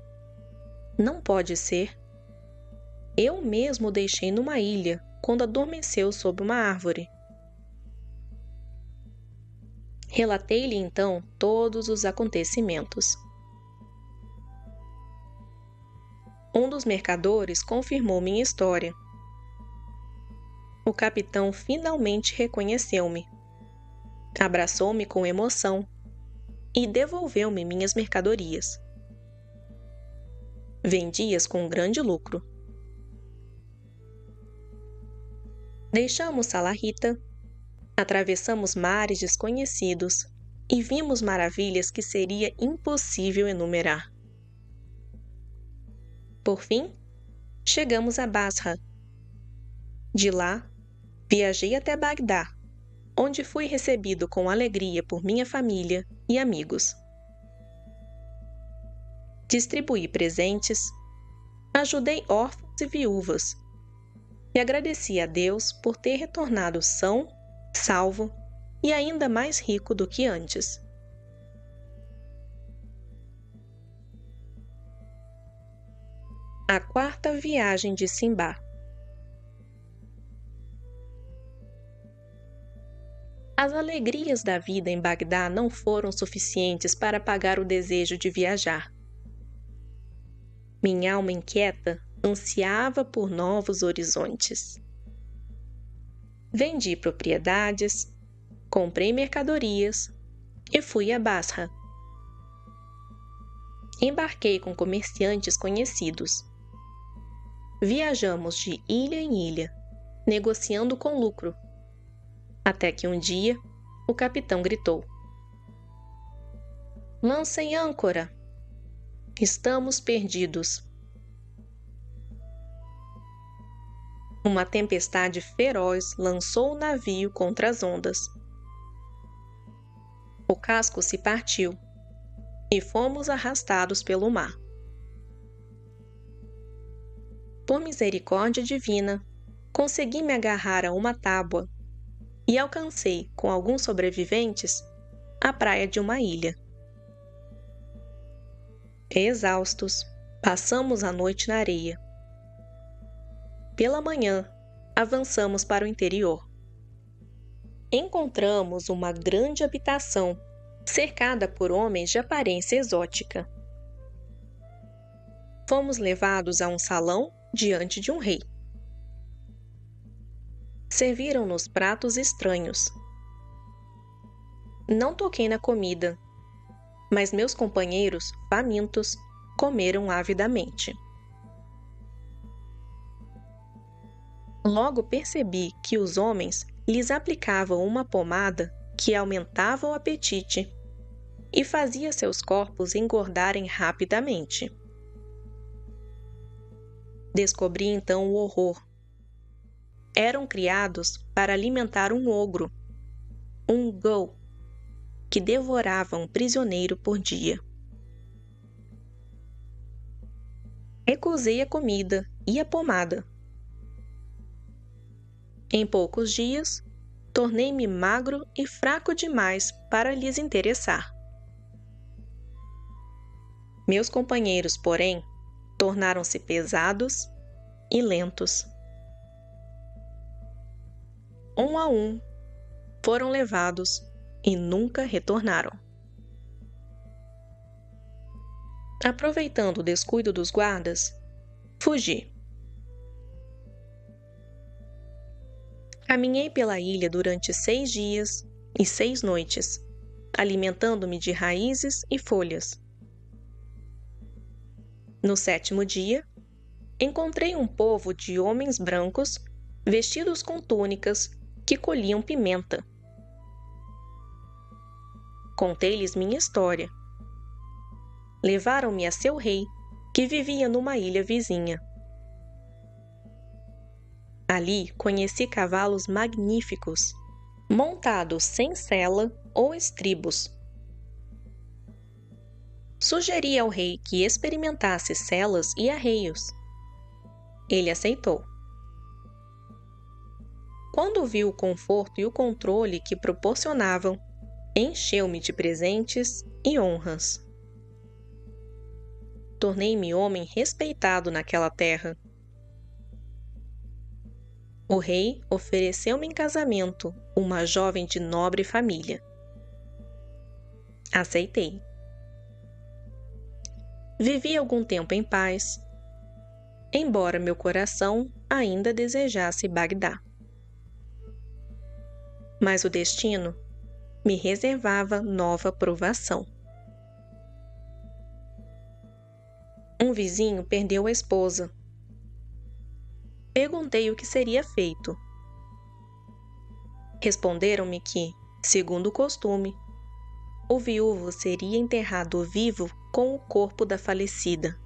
Não pode ser. Eu mesmo o deixei numa ilha quando adormeceu sob uma árvore. Relatei-lhe então todos os acontecimentos. Um dos mercadores confirmou minha história. O capitão finalmente reconheceu-me. Abraçou-me com emoção e devolveu-me minhas mercadorias. Vendi-as com grande lucro. Deixamos Salarita, atravessamos mares desconhecidos e vimos maravilhas que seria impossível enumerar. Por fim, chegamos a Basra. De lá, viajei até Bagdá onde fui recebido com alegria por minha família e amigos. Distribuí presentes, ajudei órfãos e viúvas e agradeci a Deus por ter retornado são, salvo e ainda mais rico do que antes. A quarta viagem de Simba. As alegrias da vida em Bagdá não foram suficientes para apagar o desejo de viajar. Minha alma inquieta ansiava por novos horizontes. Vendi propriedades, comprei mercadorias e fui a Basra. Embarquei com comerciantes conhecidos. Viajamos de ilha em ilha, negociando com lucro, até que um dia o capitão gritou: "Lancem âncora! Estamos perdidos!" Uma tempestade feroz lançou o navio contra as ondas. O casco se partiu e fomos arrastados pelo mar. Por misericórdia divina, consegui me agarrar a uma tábua e alcancei, com alguns sobreviventes, a praia de uma ilha. Exaustos, passamos a noite na areia. Pela manhã, avançamos para o interior. Encontramos uma grande habitação, cercada por homens de aparência exótica. Fomos levados a um salão diante de um rei. Serviram-nos pratos estranhos. Não toquei na comida, mas meus companheiros, famintos, comeram avidamente. Logo percebi que os homens lhes aplicavam uma pomada que aumentava o apetite e fazia seus corpos engordarem rapidamente. Descobri então o horror. Eram criados para alimentar um ogro, um ghoul, que devorava um prisioneiro por dia. Recusei a comida e a pomada. Em poucos dias, tornei-me magro e fraco demais para lhes interessar. Meus companheiros, porém, tornaram-se pesados e lentos. Um a um, foram levados e nunca retornaram. Aproveitando o descuido dos guardas, fugi. Caminhei pela ilha durante 6 dias e 6 noites, alimentando-me de raízes e folhas. No 7º dia, encontrei um povo de homens brancos, vestidos com túnicas, que colhiam pimenta. Contei-lhes minha história. Levaram-me a seu rei, que vivia numa ilha vizinha. Ali conheci cavalos magníficos, montados sem sela ou estribos. Sugeri ao rei que experimentasse selas e arreios. Ele aceitou. Quando viu o conforto e o controle que proporcionavam, encheu-me de presentes e honras. Tornei-me homem respeitado naquela terra. O rei ofereceu-me em casamento uma jovem de nobre família. Aceitei. Vivi algum tempo em paz, embora meu coração ainda desejasse Bagdá. Mas o destino me reservava nova provação. Um vizinho perdeu a esposa. Perguntei o que seria feito. Responderam-me que, segundo o costume, o viúvo seria enterrado vivo com o corpo da falecida.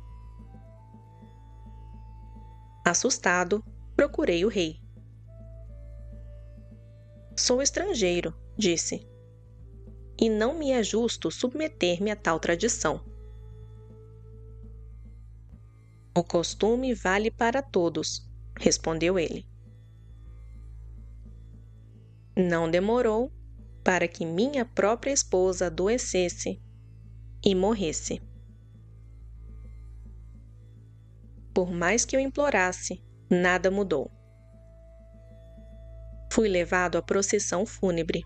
Assustado, procurei o rei. Sou estrangeiro, disse, e não me é justo submeter-me a tal tradição. O costume vale para todos, respondeu ele. Não demorou para que minha própria esposa adoecesse e morresse. Por mais que eu implorasse, nada mudou. Fui levado à procissão fúnebre.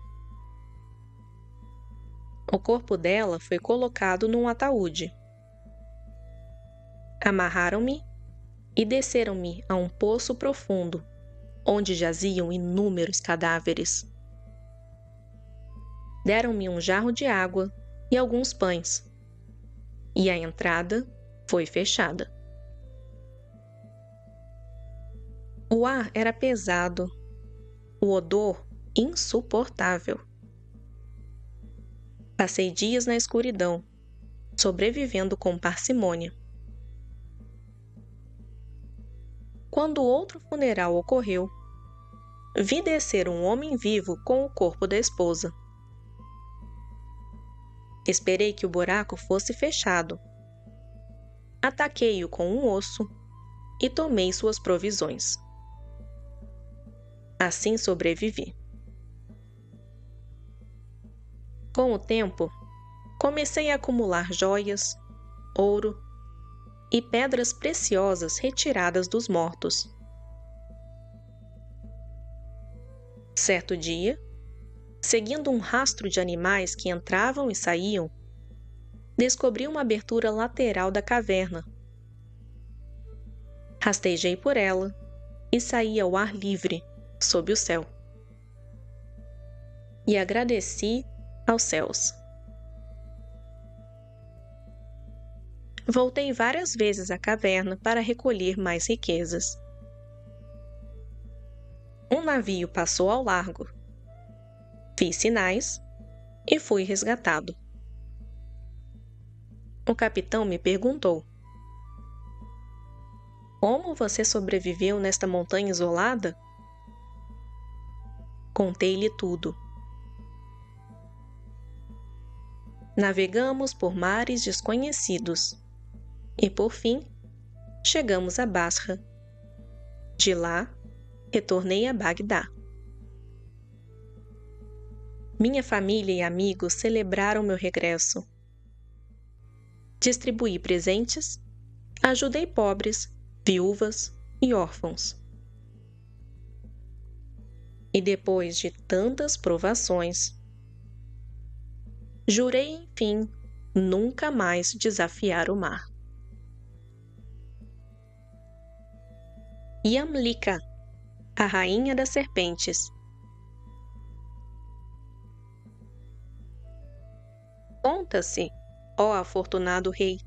O corpo dela foi colocado num ataúde. Amarraram-me e desceram-me a um poço profundo, onde jaziam inúmeros cadáveres. Deram-me um jarro de água e alguns pães, e a entrada foi fechada. O ar era pesado, o odor insuportável. Passei dias na escuridão, sobrevivendo com parcimônia. Quando outro funeral ocorreu, vi descer um homem vivo com o corpo da esposa. Esperei que o buraco fosse fechado. Ataquei-o com um osso e tomei suas provisões. Assim sobrevivi. Com o tempo, comecei a acumular joias, ouro e pedras preciosas retiradas dos mortos. Certo dia, seguindo um rastro de animais que entravam e saíam, descobri uma abertura lateral da caverna. Rastejei por ela e saí ao ar livre, sob o céu. E agradeci aos céus. Voltei várias vezes à caverna para recolher mais riquezas. Um navio passou ao largo. Fiz sinais e fui resgatado. O capitão me perguntou: como você sobreviveu nesta montanha isolada? Contei-lhe tudo. Navegamos por mares desconhecidos e, por fim, chegamos a Basra. De lá, retornei a Bagdá. Minha família e amigos celebraram meu regresso. Distribuí presentes, ajudei pobres, viúvas e órfãos. E depois de tantas provações, jurei, enfim, nunca mais desafiar o mar. Yamlika, a rainha das serpentes. Conta-se, ó afortunado rei,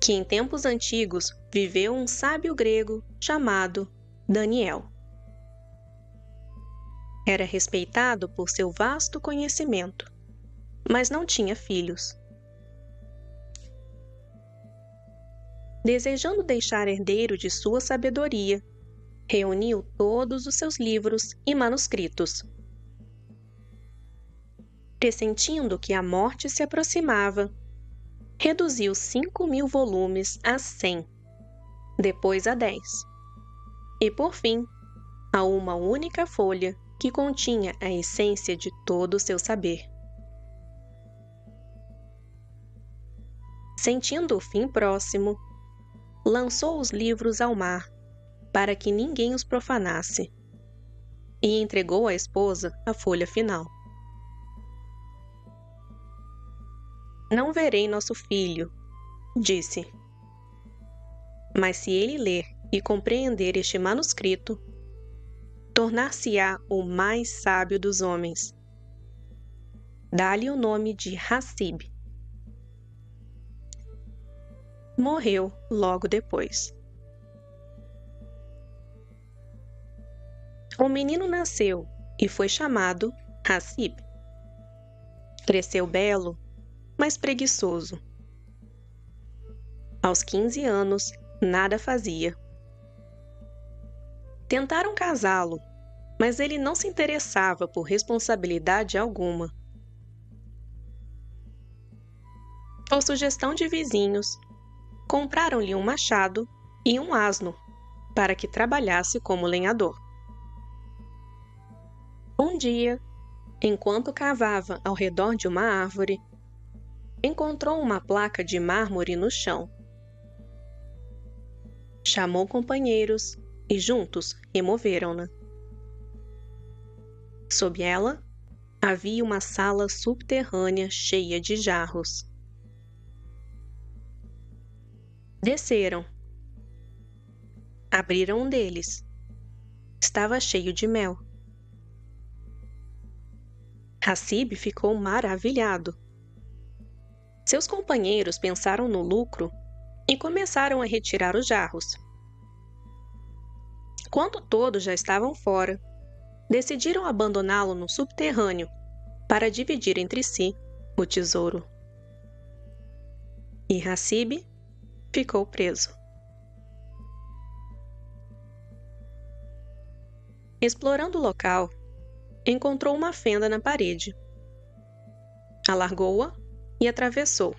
que em tempos antigos viveu um sábio grego chamado Daniel. Era respeitado por seu vasto conhecimento, mas não tinha filhos. Desejando deixar herdeiro de sua sabedoria, reuniu todos os seus livros e manuscritos. Pressentindo que a morte se aproximava, reduziu 5.000 volumes a 100, depois a 10, e por fim, a uma única folha que continha a essência de todo o seu saber. Sentindo o fim próximo, lançou os livros ao mar para que ninguém os profanasse e entregou à esposa a folha final. Não verei nosso filho, disse. Mas se ele ler e compreender este manuscrito, tornar-se-á o mais sábio dos homens. Dá-lhe o nome de Hasib. Morreu logo depois. O menino nasceu e foi chamado Hasib. Cresceu belo, mas preguiçoso. Aos 15 anos, nada fazia. Tentaram casá-lo, mas ele não se interessava por responsabilidade alguma. Por sugestão de vizinhos, compraram-lhe um machado e um asno para que trabalhasse como lenhador. Um dia, enquanto cavava ao redor de uma árvore, encontrou uma placa de mármore no chão. Chamou companheiros e juntos removeram-na. Sob ela, havia uma sala subterrânea cheia de jarros. Desceram. Abriram um deles. Estava cheio de mel. Hassib ficou maravilhado. Seus companheiros pensaram no lucro e começaram a retirar os jarros. Quando todos já estavam fora, decidiram abandoná-lo no subterrâneo para dividir entre si o tesouro. E Hassib ficou preso. Explorando o local, encontrou uma fenda na parede. Alargou-a e atravessou.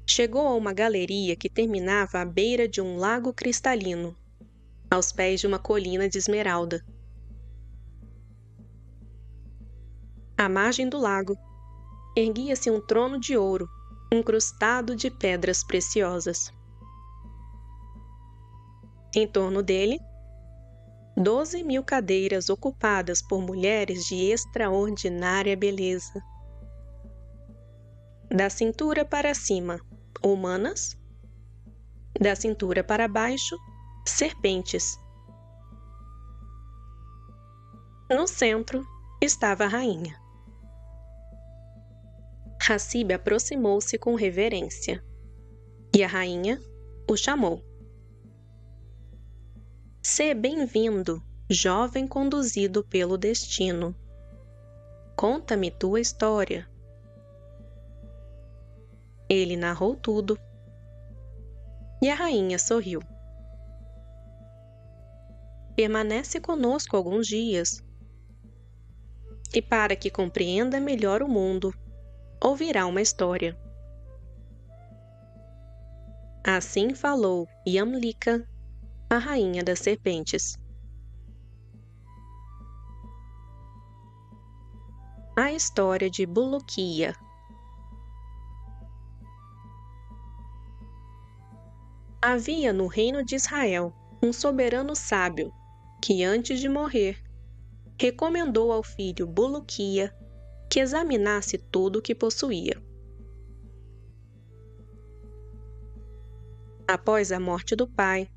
Chegou a uma galeria que terminava à beira de um lago cristalino, aos pés de uma colina de esmeralda. À margem do lago, erguia-se um trono de ouro, incrustado de pedras preciosas. Em torno dele, 12.000 cadeiras ocupadas por mulheres de extraordinária beleza. Da cintura para cima, humanas. Da cintura para baixo, serpentes. No centro estava a rainha. Hassib aproximou-se com reverência, e a rainha o chamou. Sê bem-vindo, jovem conduzido pelo destino. Conta-me tua história. Ele narrou tudo, e a rainha sorriu. Permanece conosco alguns dias, e para que compreenda melhor o mundo, ouvirá uma história. Assim falou Yamlika, a rainha das serpentes. A história de Bulukiya. Havia no reino de Israel um soberano sábio que, antes de morrer, recomendou ao filho Bulukiya que examinasse tudo o que possuía. Após a morte do pai,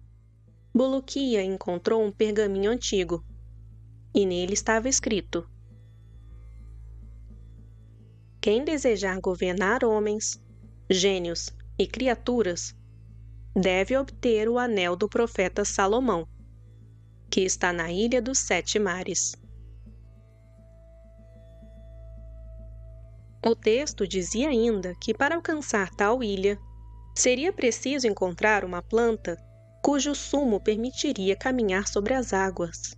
Bulukiya encontrou um pergaminho antigo, e nele estava escrito: quem desejar governar homens, gênios e criaturas deve obter o anel do profeta Salomão, que está na Ilha dos Sete Mares. O texto dizia ainda que para alcançar tal ilha, seria preciso encontrar uma planta cujo sumo permitiria caminhar sobre as águas.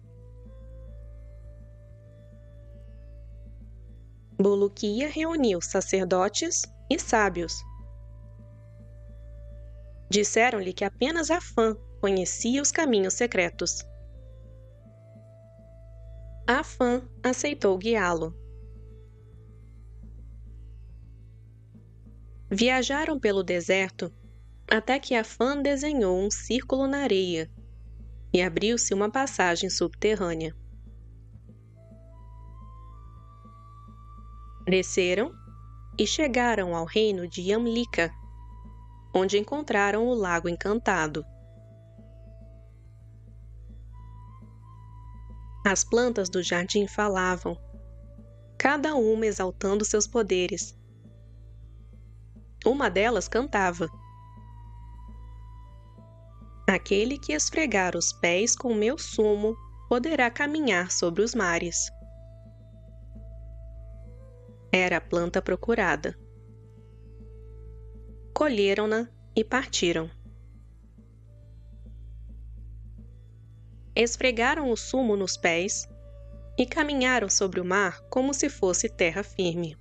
Bulukiya reuniu sacerdotes e sábios. Disseram-lhe que apenas Afã conhecia os caminhos secretos. Afã aceitou guiá-lo. Viajaram pelo deserto até que Afã desenhou um círculo na areia e abriu-se uma passagem subterrânea. Desceram e chegaram ao reino de Yamlika, onde encontraram o lago encantado. As plantas do jardim falavam, cada uma exaltando seus poderes. Uma delas cantava: aquele que esfregar os pés com meu sumo poderá caminhar sobre os mares. Era a planta procurada. Colheram-na e partiram. esfregaram o sumo nos pés e caminharam sobre o mar como se fosse terra firme.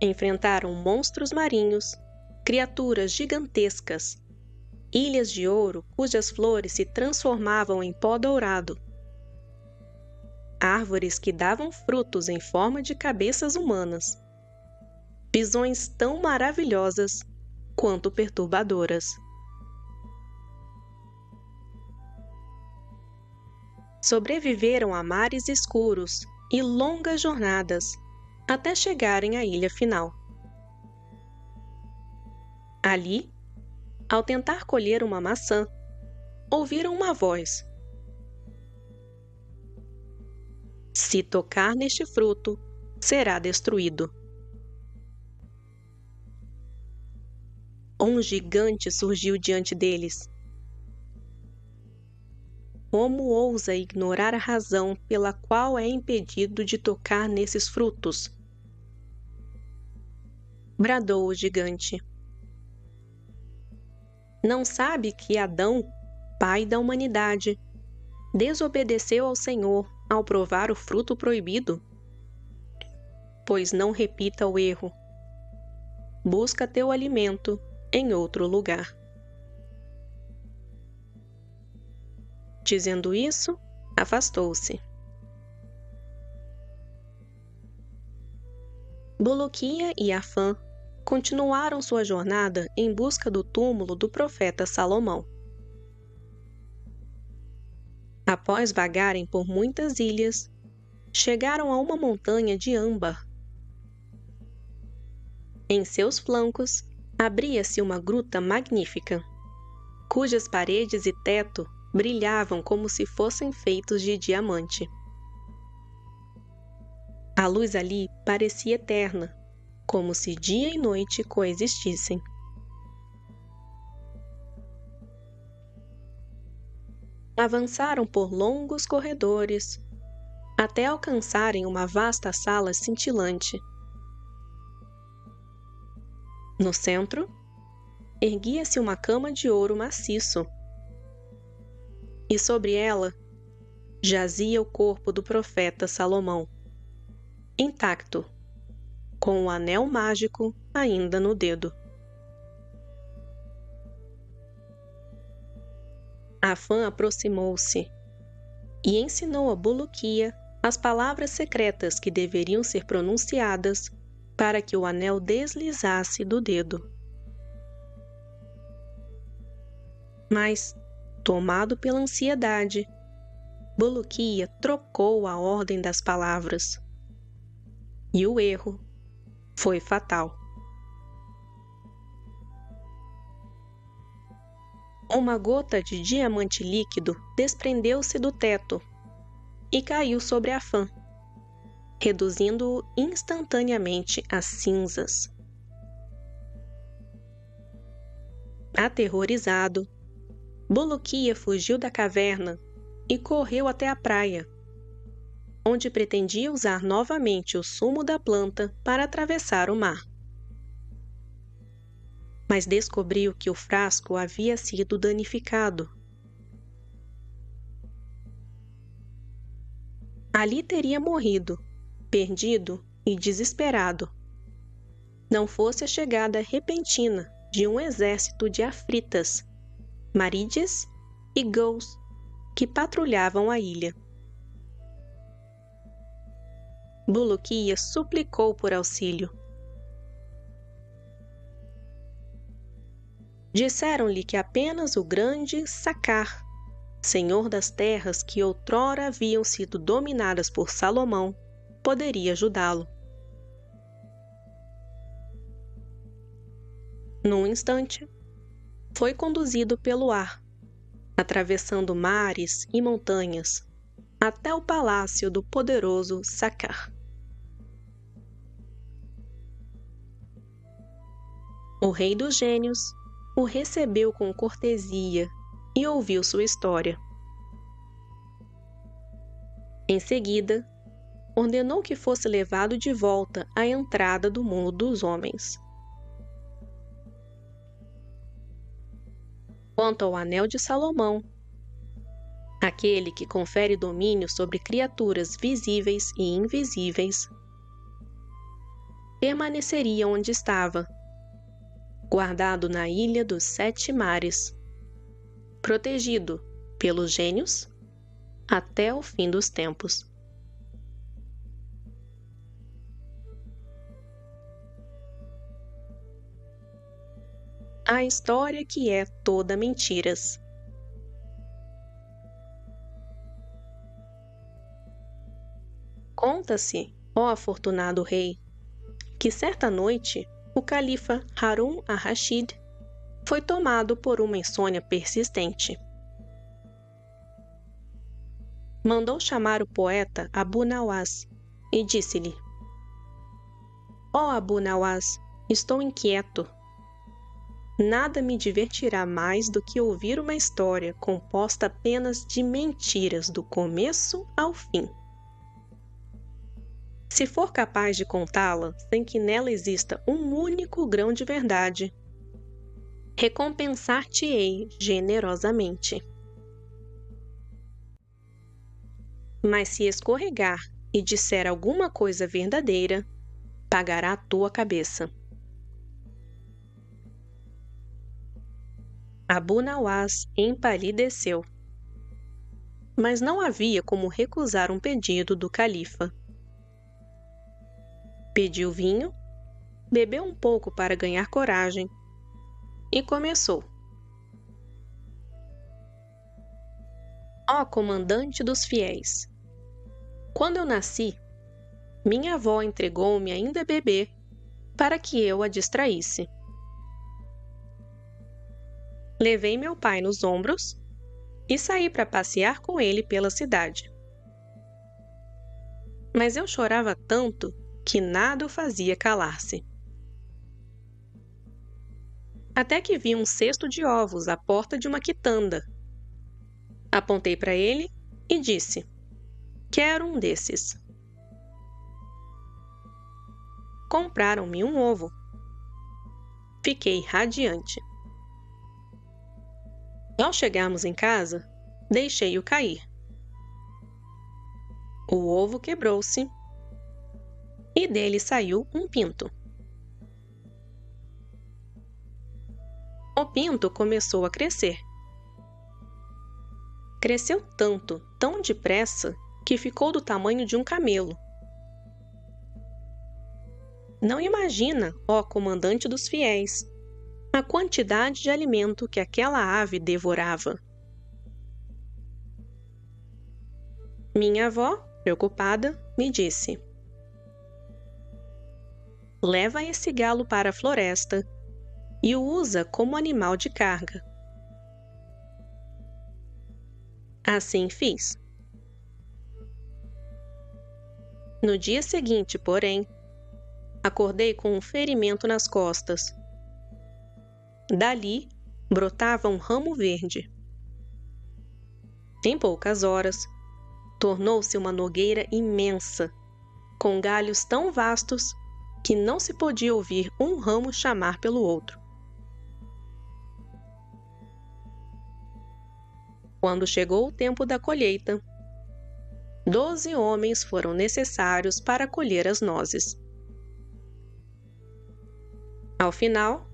Enfrentaram monstros marinhos, criaturas gigantescas, ilhas de ouro cujas flores se transformavam em pó dourado, árvores que davam frutos em forma de cabeças humanas, visões tão maravilhosas quanto perturbadoras. Sobreviveram a mares escuros e longas jornadas até chegarem à ilha final. Ali, ao tentar colher uma maçã, ouviram uma voz: "Se tocar neste fruto, será destruído." Um gigante surgiu diante deles. Como ousa ignorar a razão pela qual é impedido de tocar nesses frutos? Bradou o gigante. Não sabe que Adão, pai da humanidade, desobedeceu ao Senhor ao provar o fruto proibido? Pois não repita o erro. Busca teu alimento em outro lugar. Dizendo isso, afastou-se. Buluquia e Afã continuaram sua jornada em busca do túmulo do profeta Salomão. Após vagarem por muitas ilhas, chegaram a uma montanha de âmbar. Em seus flancos, abria-se uma gruta magnífica, cujas paredes e teto brilhavam como se fossem feitos de diamante. A luz ali parecia eterna, como se dia e noite coexistissem. Avançaram por longos corredores, até alcançarem uma vasta sala cintilante. No centro, erguia-se uma cama de ouro maciço, e sobre ela jazia o corpo do profeta Salomão, intacto, com o anel mágico ainda no dedo. Afã aproximou-se e ensinou a Buluquia as palavras secretas que deveriam ser pronunciadas para que o anel deslizasse do dedo. Mas, tomado pela ansiedade, Buluquia trocou a ordem das palavras. E o erro foi fatal. Uma gota de diamante líquido desprendeu-se do teto e caiu sobre Afã, reduzindo-o instantaneamente a cinzas. Aterrorizado, Buluquia fugiu da caverna e correu até a praia, onde pretendia usar novamente o sumo da planta para atravessar o mar. Mas descobriu que o frasco havia sido danificado. Ali teria morrido, perdido e desesperado, não fosse a chegada repentina de um exército de afritas, marídeas e ghols que patrulhavam a ilha. Buluquia suplicou por auxílio. Disseram-lhe que apenas o grande Sacar, senhor das terras que outrora haviam sido dominadas por Salomão, poderia ajudá-lo. Num instante, foi conduzido pelo ar, atravessando mares e montanhas, até o palácio do poderoso Sacar. O rei dos gênios o recebeu com cortesia e ouviu sua história. Em seguida, ordenou que fosse levado de volta à entrada do mundo dos homens. quanto ao Anel de Salomão, aquele que confere domínio sobre criaturas visíveis e invisíveis, permaneceria onde estava, guardado na Ilha dos Sete Mares, protegido pelos gênios até o fim dos tempos. A história que é toda mentiras. Conta-se, ó afortunado rei, que certa noite o califa Harun ar-Rashid foi tomado por uma insônia persistente. Mandou chamar o poeta Abu Nawas e disse-lhe: Ó Abu Nawas, estou inquieto. Nada me divertirá mais do que ouvir uma história composta apenas de mentiras do começo ao fim. Se for capaz de contá-la sem que nela exista um único grão de verdade, recompensar-te-ei generosamente. Mas se escorregar e disser alguma coisa verdadeira, pagará a tua cabeça. Abu Nawas empalideceu. Mas não havia como recusar um pedido do califa. Pediu vinho, bebeu um pouco para ganhar coragem e começou. Ó comandante dos fiéis, quando eu nasci, minha avó entregou-me ainda bebê para que eu a distraísse. Levei meu pai nos ombros e saí para passear com ele pela cidade. Mas eu chorava tanto que nada o fazia calar-se. Até que vi um cesto de ovos à porta de uma quitanda. Apontei para ele e disse: Quero um desses. Compraram-me um ovo. Fiquei radiante. Ao chegarmos em casa, deixei-o cair. O ovo quebrou-se e dele saiu um pinto. O pinto começou a crescer. Cresceu tanto, tão depressa, que ficou do tamanho de um camelo. Não imagina, ó comandante dos fiéis, a quantidade de alimento que aquela ave devorava. Minha avó, preocupada, me disse: Leva esse galo para a floresta e o usa como animal de carga. Assim fiz. No dia seguinte, porém, acordei com um ferimento nas costas. Dali brotava um ramo verde. Em poucas horas, tornou-se uma nogueira imensa, com galhos tão vastos que não se podia ouvir um ramo chamar pelo outro. Quando chegou o tempo da colheita, 12 homens foram necessários para colher as nozes. Ao final,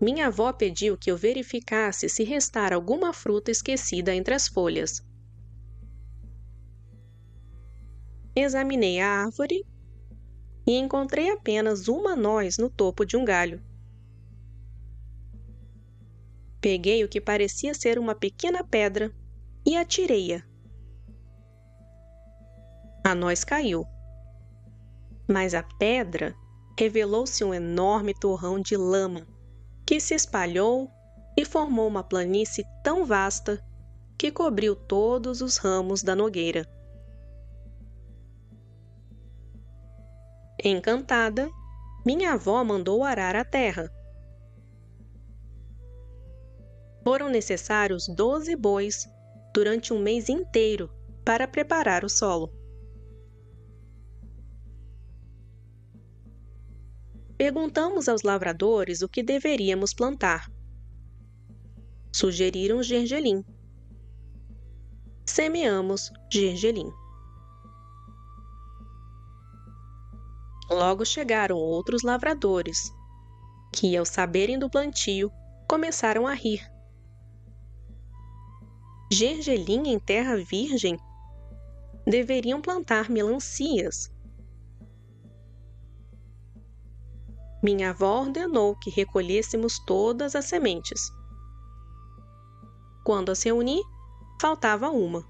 minha avó pediu que eu verificasse se restara alguma fruta esquecida entre as folhas. Examinei a árvore e encontrei apenas uma noz no topo de um galho. Peguei o que parecia ser uma pequena pedra e atirei-a. A noz caiu, mas a pedra revelou-se um enorme torrão de lama que se espalhou e formou uma planície tão vasta que cobriu todos os ramos da nogueira. Encantada, minha avó mandou arar a terra. Foram necessários 12 bois durante um mês inteiro para preparar o solo. Perguntamos aos lavradores o que deveríamos plantar. sugeriram gergelim. Semeamos gergelim. Logo chegaram outros lavradores, que, ao saberem do plantio, começaram a rir. Gergelim em terra virgem? Deveriam plantar melancias. Minha avó ordenou que recolhêssemos todas as sementes. Quando as reuni, faltava uma.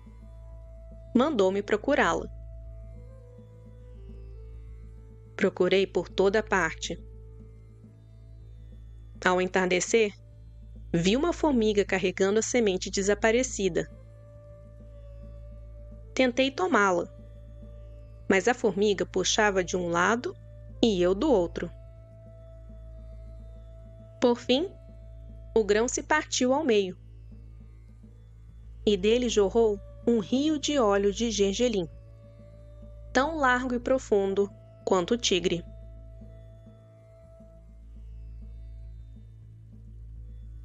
Mandou-me procurá-la. Procurei por toda parte. Ao entardecer, vi uma formiga carregando a semente desaparecida. Tentei tomá-la, mas a formiga puxava de um lado e eu do outro. Por fim, o grão se partiu ao meio, e dele jorrou um rio de óleo de gergelim, tão largo e profundo quanto o Tigre.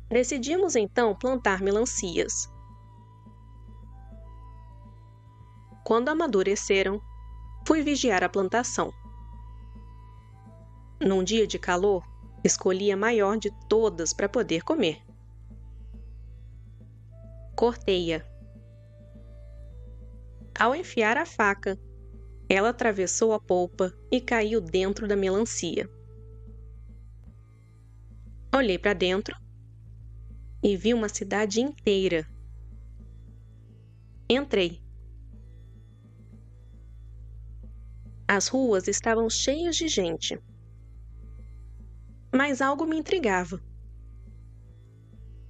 Decidimos então plantar melancias. Quando amadureceram, fui vigiar a plantação. Num dia de calor, escolhi a maior de todas para poder comer. Cortei-a. Ao enfiar a faca, ela atravessou a polpa e caiu dentro da melancia. Olhei para dentro e vi uma cidade inteira. Entrei. As ruas estavam cheias de gente. Mas algo me intrigava.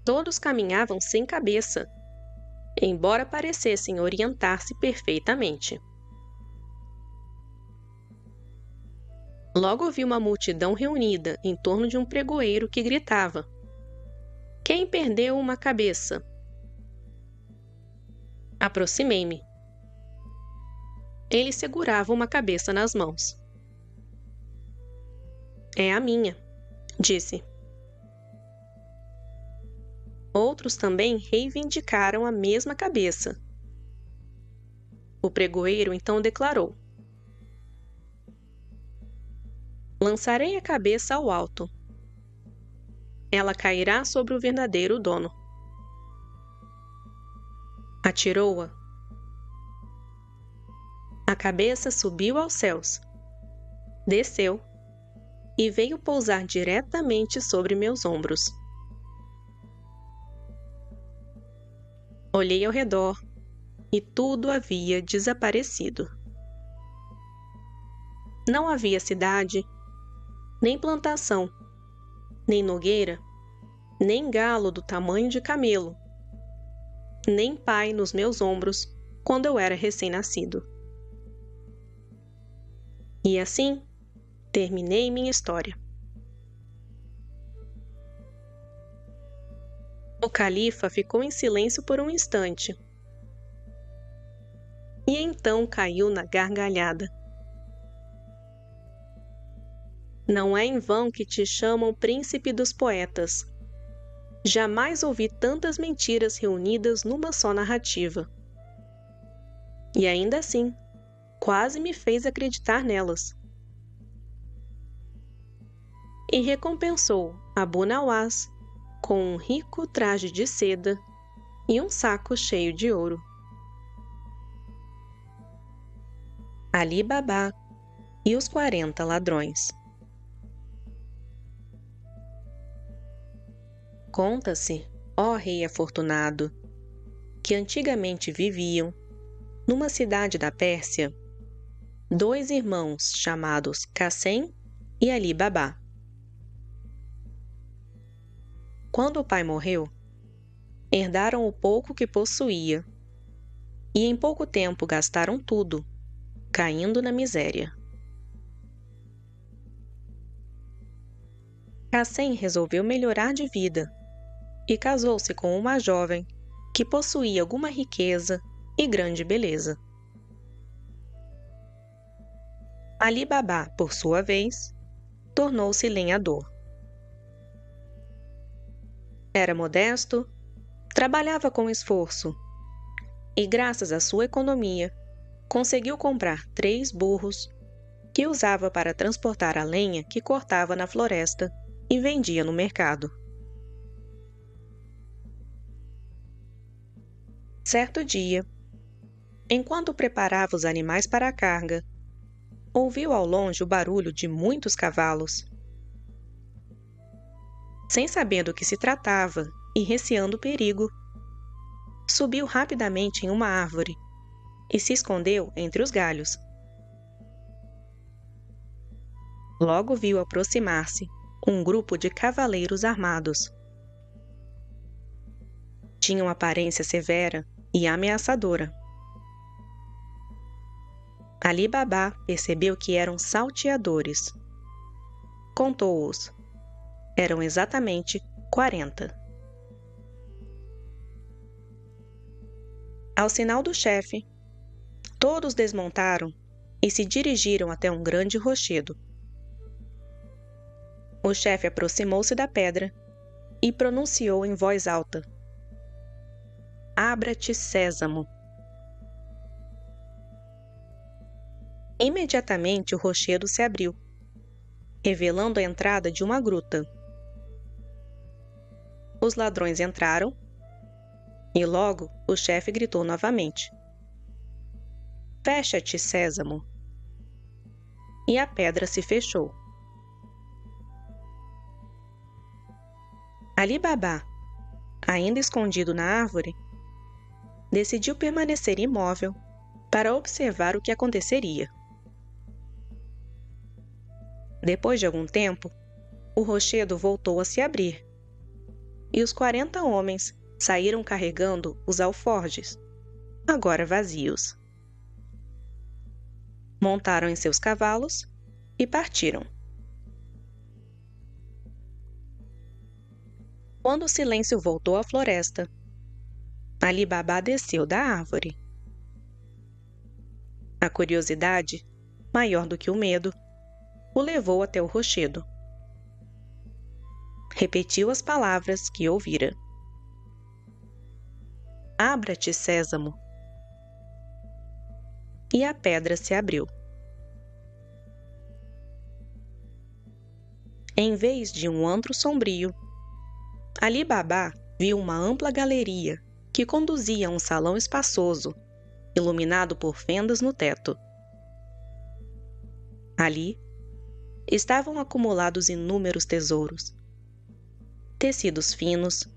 Todos caminhavam sem cabeça, embora parecessem orientar-se perfeitamente. Logo vi uma multidão reunida em torno de um pregoeiro que gritava: "Quem perdeu uma cabeça?" Aproximei-me. Ele segurava uma cabeça nas mãos. "É a minha", disse. Outros também reivindicaram a mesma cabeça. O pregoeiro então declarou: "Lançarei a cabeça ao alto. Ela cairá sobre o verdadeiro dono." Atirou-a. A cabeça subiu aos céus, desceu e veio pousar diretamente sobre meus ombros. Olhei ao redor e tudo havia desaparecido. Não havia cidade, nem plantação, nem nogueira, nem galo do tamanho de camelo, nem pai nos meus ombros quando eu era recém-nascido. E assim, terminei minha história. O califa ficou em silêncio por um instante. E então caiu na gargalhada. Não é em vão que te chamam príncipe dos poetas. Jamais ouvi tantas mentiras reunidas numa só narrativa. E ainda assim, quase me fez acreditar nelas. E recompensou Abu Nawas com um rico traje de seda e um saco cheio de ouro. Ali Baba e os 40 ladrões. Conta-se, ó rei afortunado, que antigamente viviam, numa cidade da Pérsia, 2 irmãos chamados Qassem e Ali Baba. Quando o pai morreu, herdaram o pouco que possuía e em pouco tempo gastaram tudo, caindo na miséria. Qassem resolveu melhorar de vida e casou-se com uma jovem que possuía alguma riqueza e grande beleza. Ali Baba, por sua vez, tornou-se lenhador. Era modesto, Trabalhava com esforço e, graças à sua economia, conseguiu comprar 3 burros que usava para transportar a lenha que cortava na floresta e vendia no mercado. Certo dia, enquanto preparava os animais para a carga, ouviu ao longe o barulho de muitos cavalos. Sem saber do que se tratava e receando o perigo, subiu rapidamente em uma árvore e se escondeu entre os galhos. Logo viu aproximar-se um grupo de cavaleiros armados. Tinham aparência severa e ameaçadora. Ali Babá percebeu que eram salteadores. Contou-os. Eram exatamente 40. Ao sinal do chefe, todos desmontaram e se dirigiram até um grande rochedo. O chefe aproximou-se da pedra e pronunciou em voz alta: "Abra-te, Sésamo." Imediatamente o rochedo se abriu, revelando a entrada de uma gruta. Os ladrões entraram e logo o chefe gritou novamente: "Fecha-te, Sésamo." E a pedra se fechou. Ali Babá, ainda escondido na árvore, decidiu permanecer imóvel para observar o que aconteceria. Depois de algum tempo, o rochedo voltou a se abrir e os 40 homens saíram carregando os alforjes, agora vazios. Montaram em seus cavalos e partiram. Quando o silêncio voltou à floresta, Ali Babá desceu da árvore. A curiosidade, maior do que o medo, o levou até o rochedo. Repetiu as palavras que ouvira: "Abra-te, Sésamo." E a pedra se abriu. Em vez de um antro sombrio, Ali Babá viu uma ampla galeria que conduzia a um salão espaçoso, iluminado por fendas no teto. Ali estavam acumulados inúmeros tesouros, tecidos finos,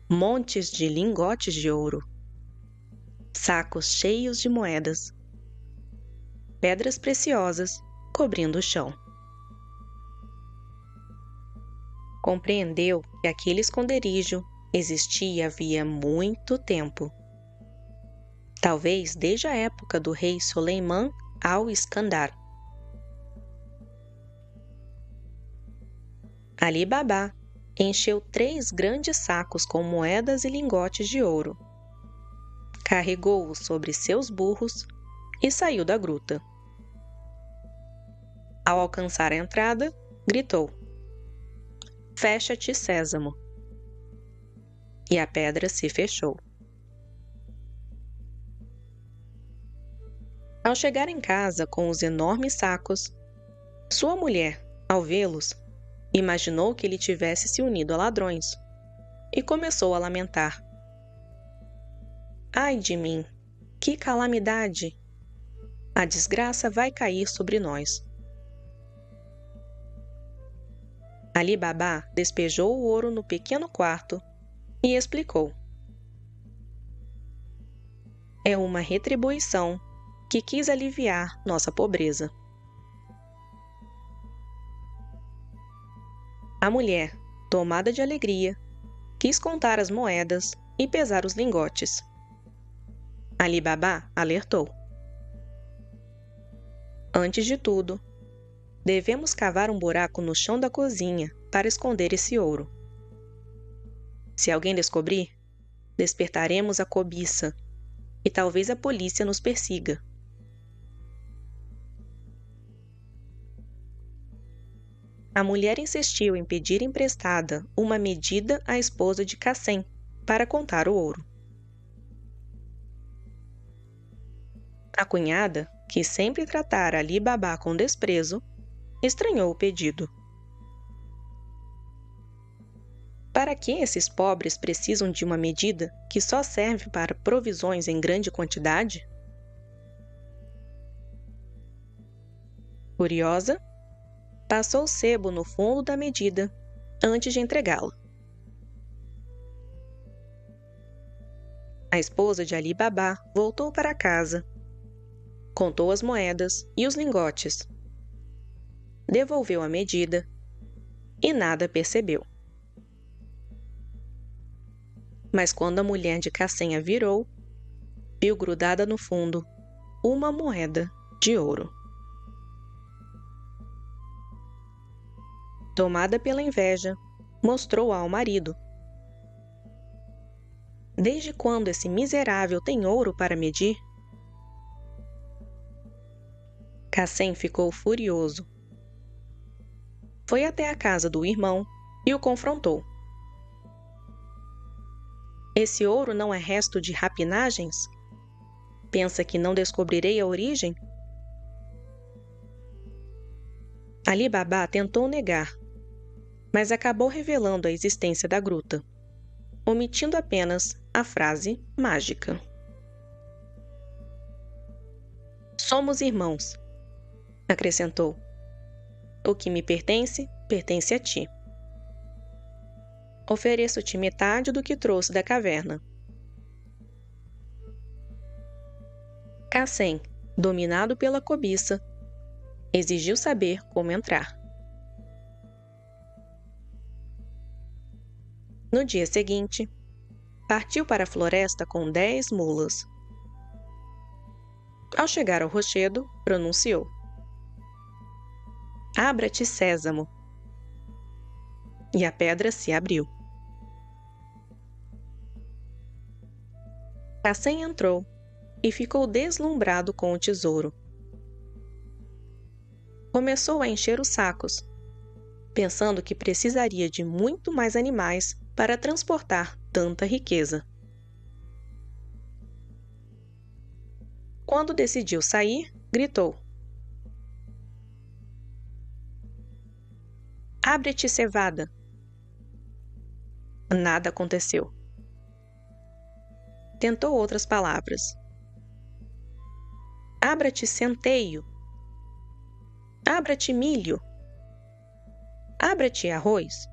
montes de lingotes de ouro, sacos cheios de moedas, pedras preciosas cobrindo o chão. Compreendeu que aquele esconderijo existia havia muito tempo. Talvez desde a época do rei Soleiman al-Iskandar. Ali Babá encheu 3 grandes sacos com moedas e lingotes de ouro. Carregou-os sobre seus burros e saiu da gruta. Ao alcançar a entrada, gritou: "Fecha-te, Sésamo." E a pedra se fechou. Ao chegar em casa com os enormes sacos, sua mulher, ao vê-los, imaginou que ele tivesse se unido a ladrões e começou a lamentar: "Ai de mim, que calamidade! A desgraça vai cair sobre nós." Ali Babá despejou o ouro no pequeno quarto e explicou: "É uma retribuição que quis aliviar nossa pobreza." A mulher, tomada de alegria, quis contar as moedas e pesar os lingotes. Ali Babá alertou: "Antes de tudo, devemos cavar um buraco no chão da cozinha para esconder esse ouro. Se alguém descobrir, despertaremos a cobiça e talvez a polícia nos persiga." A mulher insistiu em pedir emprestada uma medida à esposa de Qassem, para contar o ouro. A cunhada, que sempre tratara Ali Babá com desprezo, estranhou o pedido. Para que esses pobres precisam de uma medida que só serve para provisões em grande quantidade? Curiosa, passou o sebo no fundo da medida antes de entregá-la. A esposa de Ali Babá voltou para casa, contou as moedas e os lingotes, devolveu a medida e nada percebeu. Mas quando a mulher de Cassem a virou, viu grudada no fundo uma moeda de ouro. Tomada pela inveja, mostrou ao marido. Desde quando esse miserável tem ouro para medir? Cassem ficou furioso. Foi até a casa do irmão e o confrontou. Esse ouro não é resto de rapinagens? Pensa que não descobrirei a origem? Ali Babá tentou negar, mas acabou revelando a existência da gruta, omitindo apenas a frase mágica. Somos irmãos, acrescentou. O que me pertence, pertence a ti. Ofereço-te metade do que trouxe da caverna. Cassem, dominado pela cobiça, exigiu saber como entrar. No dia seguinte, partiu para a floresta com 10 mulas. Ao chegar ao rochedo, pronunciou: Abra-te, sésamo. E a pedra se abriu. Cassem entrou e ficou deslumbrado com o tesouro. Começou a encher os sacos, pensando que precisaria de muito mais animais para transportar tanta riqueza. Quando decidiu sair, gritou: Abre-te, cevada! Nada aconteceu. Tentou outras palavras. Abra-te, centeio! Abra-te, milho! Abra-te, arroz!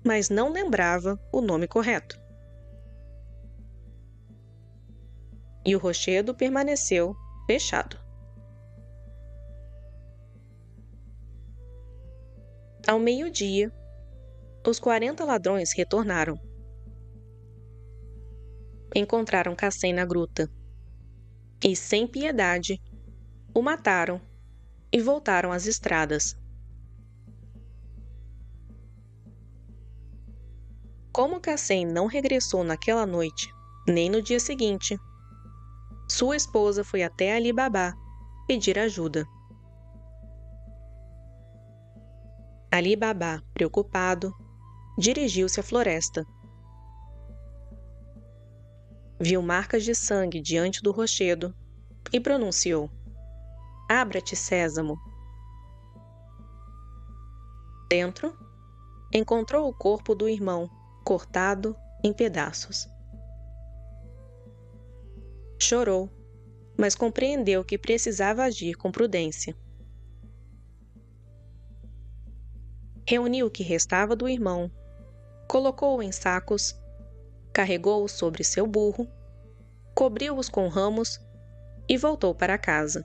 Mas não lembrava o nome correto. E o rochedo permaneceu fechado. Ao meio-dia, os 40 ladrões retornaram. Encontraram Cassem na gruta e, sem piedade, o mataram e voltaram às estradas. Como Cassem não regressou naquela noite, nem no dia seguinte, sua esposa foi até Ali Babá pedir ajuda. Ali Babá, preocupado, dirigiu-se à floresta. Viu marcas de sangue diante do rochedo e pronunciou: Abra-te, sésamo! Dentro, encontrou o corpo do irmão, cortado em pedaços. Chorou, mas compreendeu que precisava agir com prudência. Reuniu o que restava do irmão, colocou-o em sacos, carregou-o sobre seu burro, cobriu-os com ramos e voltou para casa.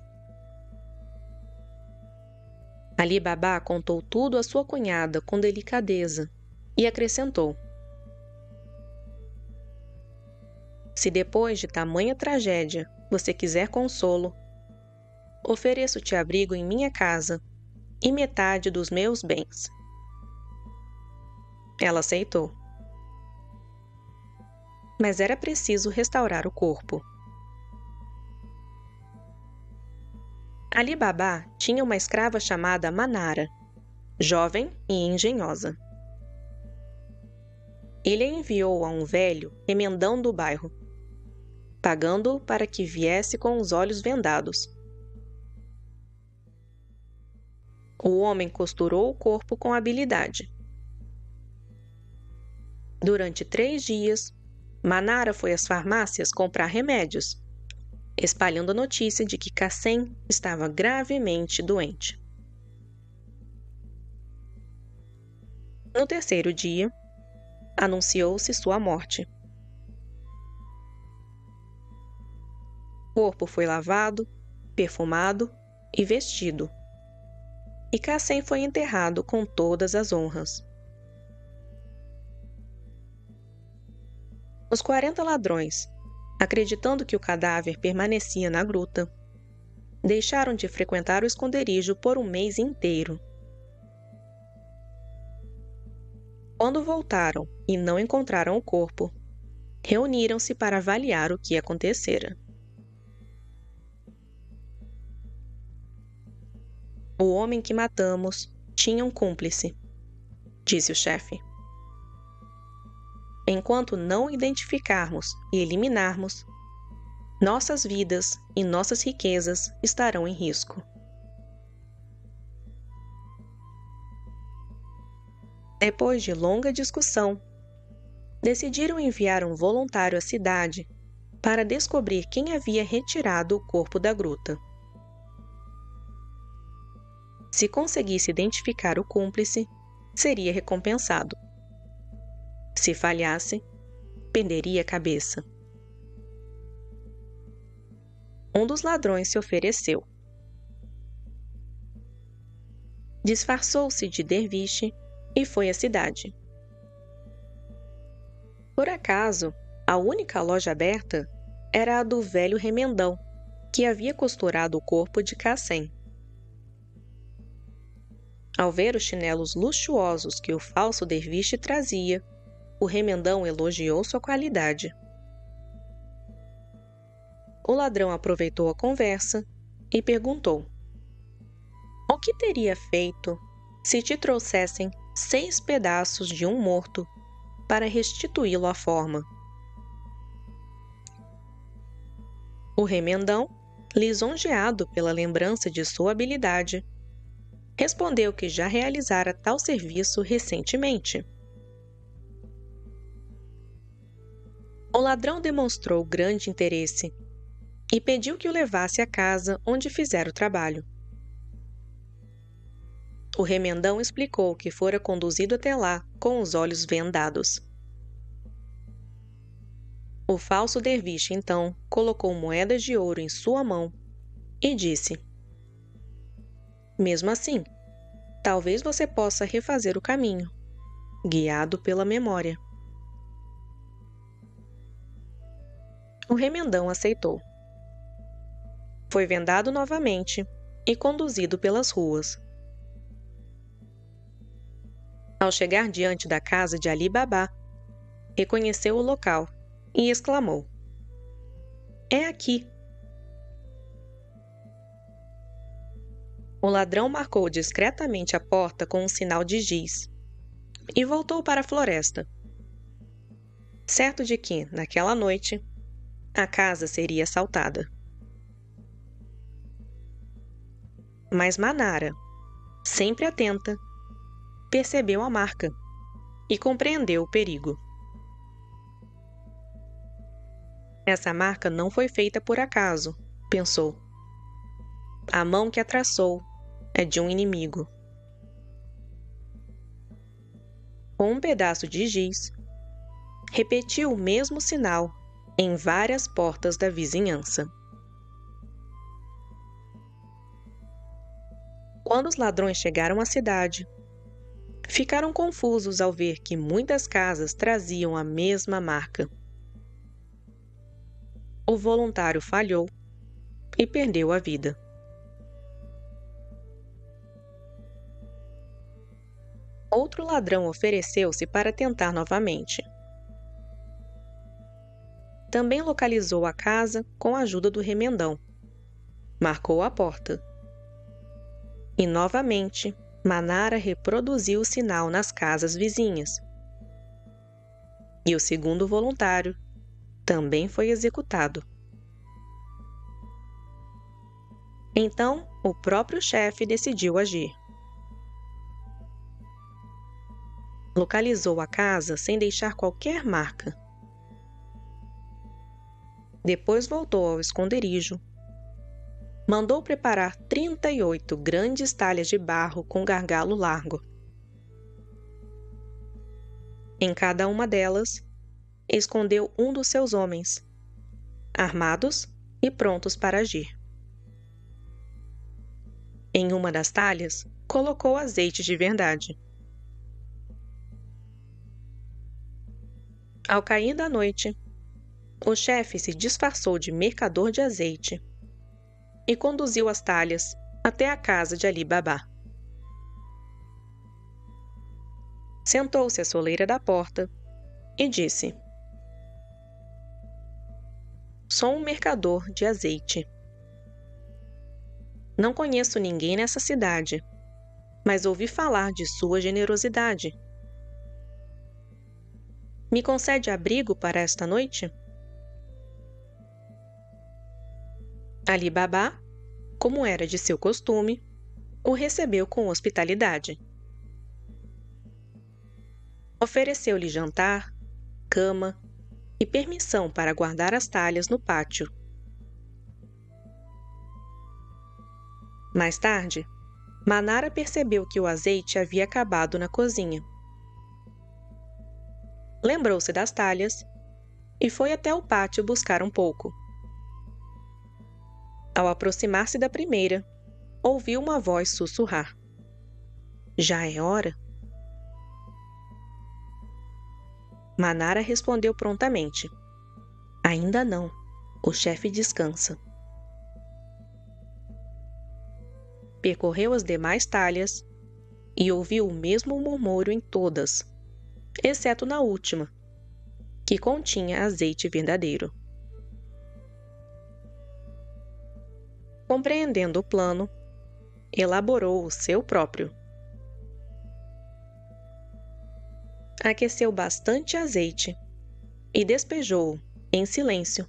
Ali Babá contou tudo à sua cunhada com delicadeza e acrescentou: Se depois de tamanha tragédia você quiser consolo, ofereço-te abrigo em minha casa e metade dos meus bens. Ela aceitou. Mas era preciso restaurar o corpo. Ali Babá tinha uma escrava chamada Manara, jovem e engenhosa. Ele a enviou a um velho remendão do bairro, pagando-o para que viesse com os olhos vendados. O homem costurou o corpo com habilidade. Durante 3 dias, Manara foi às farmácias comprar remédios, espalhando a notícia de que Kassem estava gravemente doente. No 3º dia, anunciou-se sua morte. O corpo foi lavado, perfumado e vestido, e Kassem foi enterrado com todas as honras. Os 40 ladrões, acreditando que o cadáver permanecia na gruta, deixaram de frequentar o esconderijo por um mês inteiro. Quando voltaram e não encontraram o corpo, reuniram-se para avaliar o que acontecera. O homem que matamos tinha um cúmplice, disse o chefe. Enquanto não o identificarmos e eliminarmos, nossas vidas e nossas riquezas estarão em risco. Depois de longa discussão, decidiram enviar um voluntário à cidade para descobrir quem havia retirado o corpo da gruta. Se conseguisse identificar o cúmplice, seria recompensado. Se falhasse, perderia a cabeça. Um dos ladrões se ofereceu. Disfarçou-se de derviche e foi à cidade. Por acaso, a única loja aberta era a do velho remendão, que havia costurado o corpo de Kassem. Ao ver os chinelos luxuosos que o falso derviche trazia, o remendão elogiou sua qualidade. O ladrão aproveitou a conversa e perguntou: "O que teria feito se te trouxessem 6 pedaços de um morto para restituí-lo à forma?" O remendão, lisonjeado pela lembrança de sua habilidade, respondeu que já realizara tal serviço recentemente. O ladrão demonstrou grande interesse e pediu que o levasse à casa onde fizera o trabalho. O remendão explicou que fora conduzido até lá com os olhos vendados. O falso derviche, então, colocou moedas de ouro em sua mão e disse: "Mesmo assim, talvez você possa refazer o caminho, guiado pela memória." O remendão aceitou. Foi vendado novamente e conduzido pelas ruas. Ao chegar diante da casa de Ali Babá, reconheceu o local e exclamou: "É aqui." O ladrão marcou discretamente a porta com um sinal de giz e voltou para a floresta, certo de que, naquela noite, a casa seria assaltada. Mas Manara, sempre atenta, percebeu a marca e compreendeu o perigo. Essa marca não foi feita por acaso, pensou. A mão que a traçou é de um inimigo. Com um pedaço de giz, repetiu o mesmo sinal em várias portas da vizinhança. Quando os ladrões chegaram à cidade, ficaram confusos ao ver que muitas casas traziam a mesma marca. O voluntário falhou e perdeu a vida. Outro ladrão ofereceu-se para tentar novamente. Também localizou a casa com a ajuda do remendão. Marcou a porta. E novamente, Manara reproduziu o sinal nas casas vizinhas. e o segundo voluntário também foi executado. Então, o próprio chefe decidiu agir. Localizou a casa sem deixar qualquer marca. Depois voltou ao esconderijo. Mandou preparar 38 grandes talhas de barro com gargalo largo. Em cada uma delas, escondeu um dos seus homens, armados e prontos para agir. Em uma das talhas, colocou azeite de verdade. Ao cair da noite, o chefe se disfarçou de mercador de azeite e conduziu as talhas até a casa de Ali Babá. Sentou-se à soleira da porta e disse: "Sou um mercador de azeite. Não conheço ninguém nessa cidade, mas ouvi falar de sua generosidade. Me concede abrigo para esta noite?" Ali Babá, como era de seu costume, o recebeu com hospitalidade. Ofereceu-lhe jantar, cama e permissão para guardar as talhas no pátio. Mais tarde, Manara percebeu que o azeite havia acabado na cozinha. Lembrou-se das talhas e foi até o pátio buscar um pouco. Ao aproximar-se da primeira, ouviu uma voz sussurrar: "Já é hora?" Manara respondeu prontamente: "Ainda não. O chefe descansa." Percorreu as demais talhas e ouviu o mesmo murmúrio em todas, exceto na última, que continha azeite verdadeiro. Compreendendo o plano, elaborou o seu próprio. Aqueceu bastante azeite e despejou-o, em silêncio,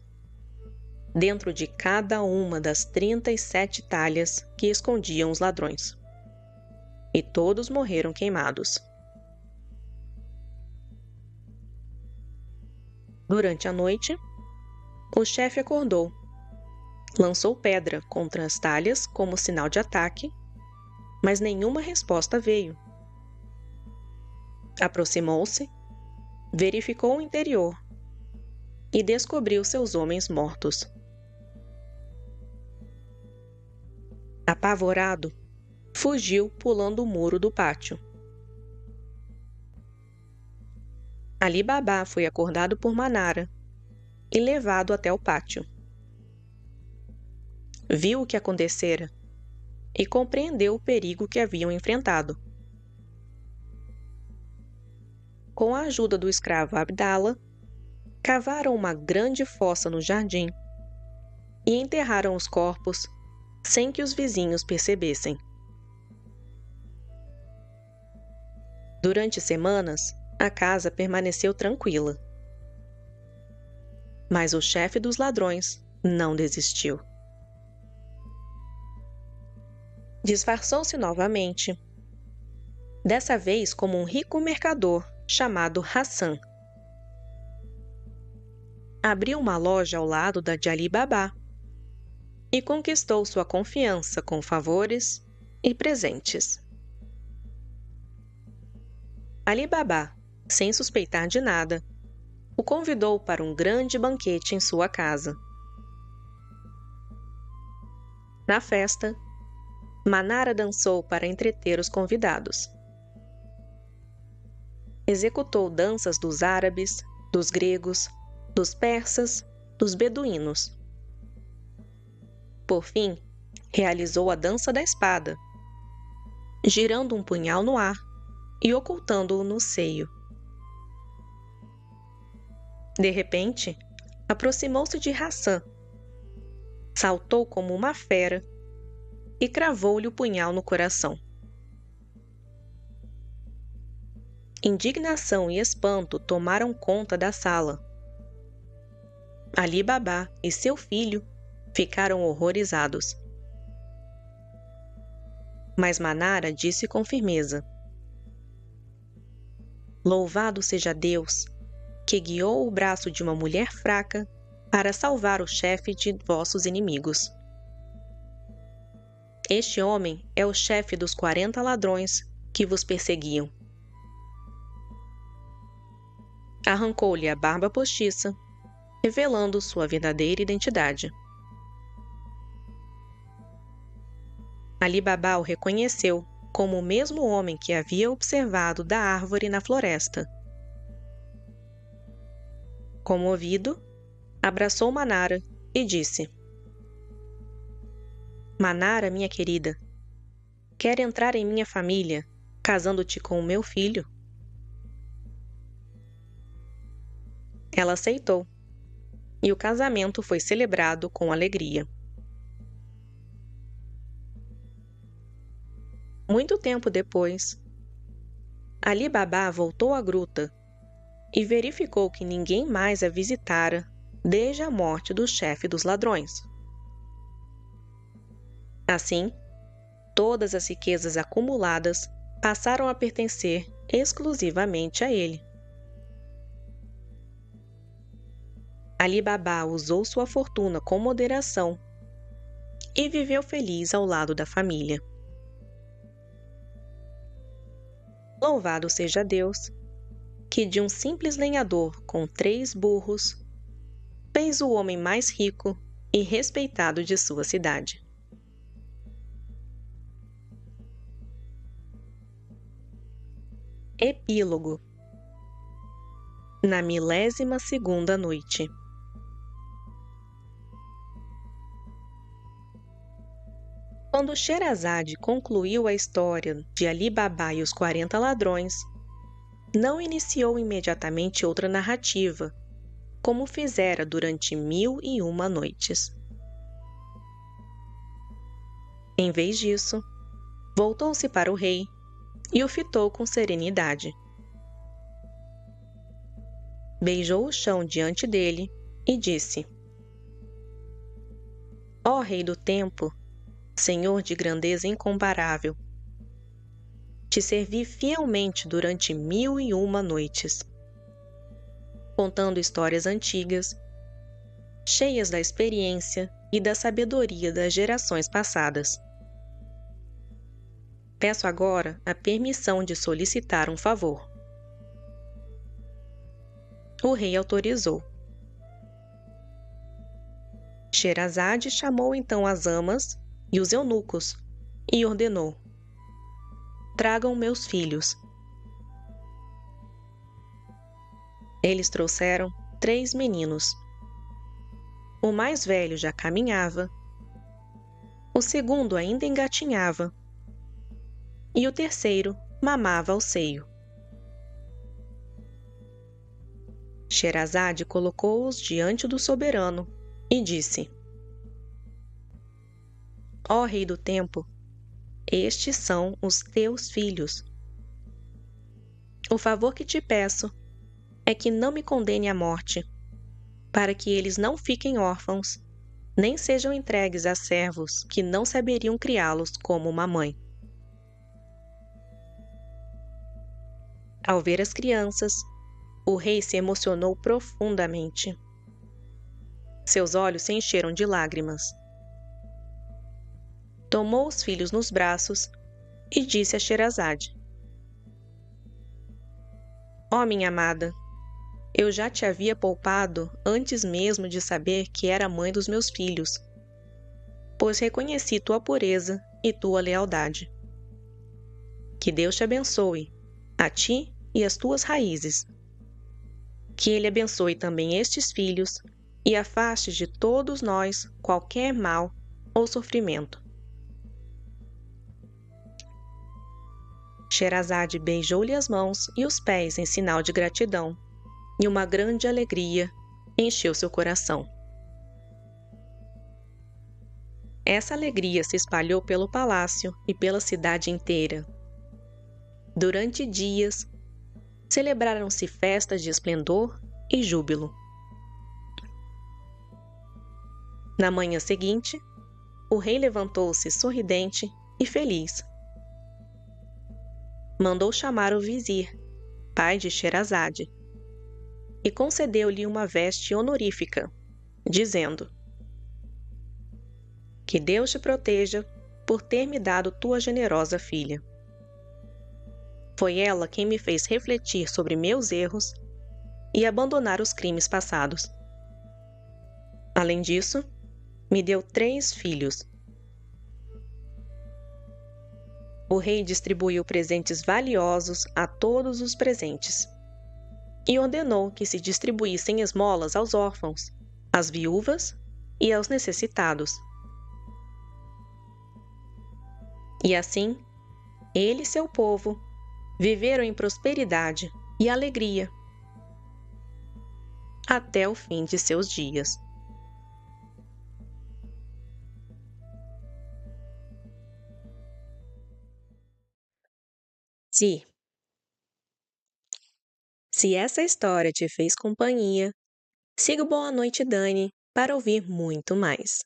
dentro de cada uma das 37 talhas que escondiam os ladrões. E todos morreram queimados. Durante a noite, o chefe acordou. Lançou pedra contra as talhas como sinal de ataque, mas nenhuma resposta veio. Aproximou-se, verificou o interior e descobriu seus homens mortos. Apavorado, fugiu pulando o muro do pátio. Ali Babá foi acordado por Manara e levado até o pátio. Viu o que acontecera e compreendeu o perigo que haviam enfrentado. Com a ajuda do escravo Abdala, cavaram uma grande fossa no jardim e enterraram os corpos sem que os vizinhos percebessem. Durante semanas, a casa permaneceu tranquila. Mas o chefe dos ladrões não desistiu. Disfarçou-se novamente, dessa vez como um rico mercador chamado Hassan. Abriu uma loja ao lado da de Ali Babá e conquistou sua confiança com favores e presentes. Ali Babá, sem suspeitar de nada, o convidou para um grande banquete em sua casa. Na festa, Manara dançou para entreter os convidados. Executou danças dos árabes, dos gregos, dos persas, dos beduínos. Por fim, realizou a dança da espada, girando um punhal no ar e ocultando-o no seio. De repente, aproximou-se de Hassan, saltou como uma fera e cravou-lhe o punhal no coração. Indignação e espanto tomaram conta da sala. Ali Baba e seu filho ficaram horrorizados. Mas Manara disse com firmeza: Louvado seja Deus, que guiou o braço de uma mulher fraca para salvar o chefe de vossos inimigos. Este homem é o chefe dos 40 ladrões que vos perseguiam. Arrancou-lhe a barba postiça, revelando sua verdadeira identidade. Ali Baba o reconheceu como o mesmo homem que havia observado da árvore na floresta. Comovido, abraçou Manara e disse: Manara, minha querida, quer entrar em minha família, casando-te com o meu filho? Ela aceitou, e o casamento foi celebrado com alegria. Muito tempo depois, Ali Baba voltou à gruta e verificou que ninguém mais a visitara desde a morte do chefe dos ladrões. Assim, todas as riquezas acumuladas passaram a pertencer exclusivamente a ele. Ali Baba usou sua fortuna com moderação e viveu feliz ao lado da família. Louvado seja Deus, que de um simples lenhador com 3 burros, fez o homem mais rico e respeitado de sua cidade. Epílogo. Na 12ª noite. Quando Sherazade concluiu a história de Ali Baba e os 40 ladrões, não iniciou imediatamente outra narrativa, como fizera durante 1001 noites. Em vez disso, voltou-se para o rei e o fitou com serenidade. Beijou o chão diante dele e disse: Ó Rei do Tempo, Senhor de grandeza incomparável, te servi fielmente durante 1001 noites, contando histórias antigas, cheias da experiência e da sabedoria das gerações passadas. Peço agora a permissão de solicitar um favor. O rei autorizou. Sherazade chamou então as amas e os eunucos e ordenou: Tragam meus filhos. Eles trouxeram 3 meninos. O mais velho já caminhava, o segundo ainda engatinhava, e o terceiro mamava ao seio. Sherazade colocou-os diante do soberano e disse: Ó Rei do Tempo, estes são os teus filhos. O favor que te peço é que não me condene à morte, para que eles não fiquem órfãos, nem sejam entregues a servos que não saberiam criá-los como uma mãe. Ao ver as crianças, o rei se emocionou profundamente. Seus olhos se encheram de lágrimas. Tomou os filhos nos braços e disse a Sherazade: Ó minha amada, eu já te havia poupado antes mesmo de saber que era mãe dos meus filhos, pois reconheci tua pureza e tua lealdade. Que Deus te abençoe, a ti e as tuas raízes. Que Ele abençoe também estes filhos e afaste de todos nós qualquer mal ou sofrimento. Sherazade beijou-lhe as mãos e os pés em sinal de gratidão, e uma grande alegria encheu seu coração. Essa alegria se espalhou pelo palácio e pela cidade inteira. Durante dias, celebraram-se festas de esplendor e júbilo. Na manhã seguinte, o rei levantou-se sorridente e feliz. Mandou chamar o vizir, pai de Sherazade, e concedeu-lhe uma veste honorífica, dizendo: Que Deus te proteja por ter me dado tua generosa filha. Foi ela quem me fez refletir sobre meus erros e abandonar os crimes passados. Além disso, me deu 3 filhos. O rei distribuiu presentes valiosos a todos os presentes e ordenou que se distribuíssem esmolas aos órfãos, às viúvas e aos necessitados. E assim, ele e seu povo viveram em prosperidade e alegria até o fim de seus dias. Se, se essa história te fez companhia, siga o Boa Noite Dani para ouvir muito mais.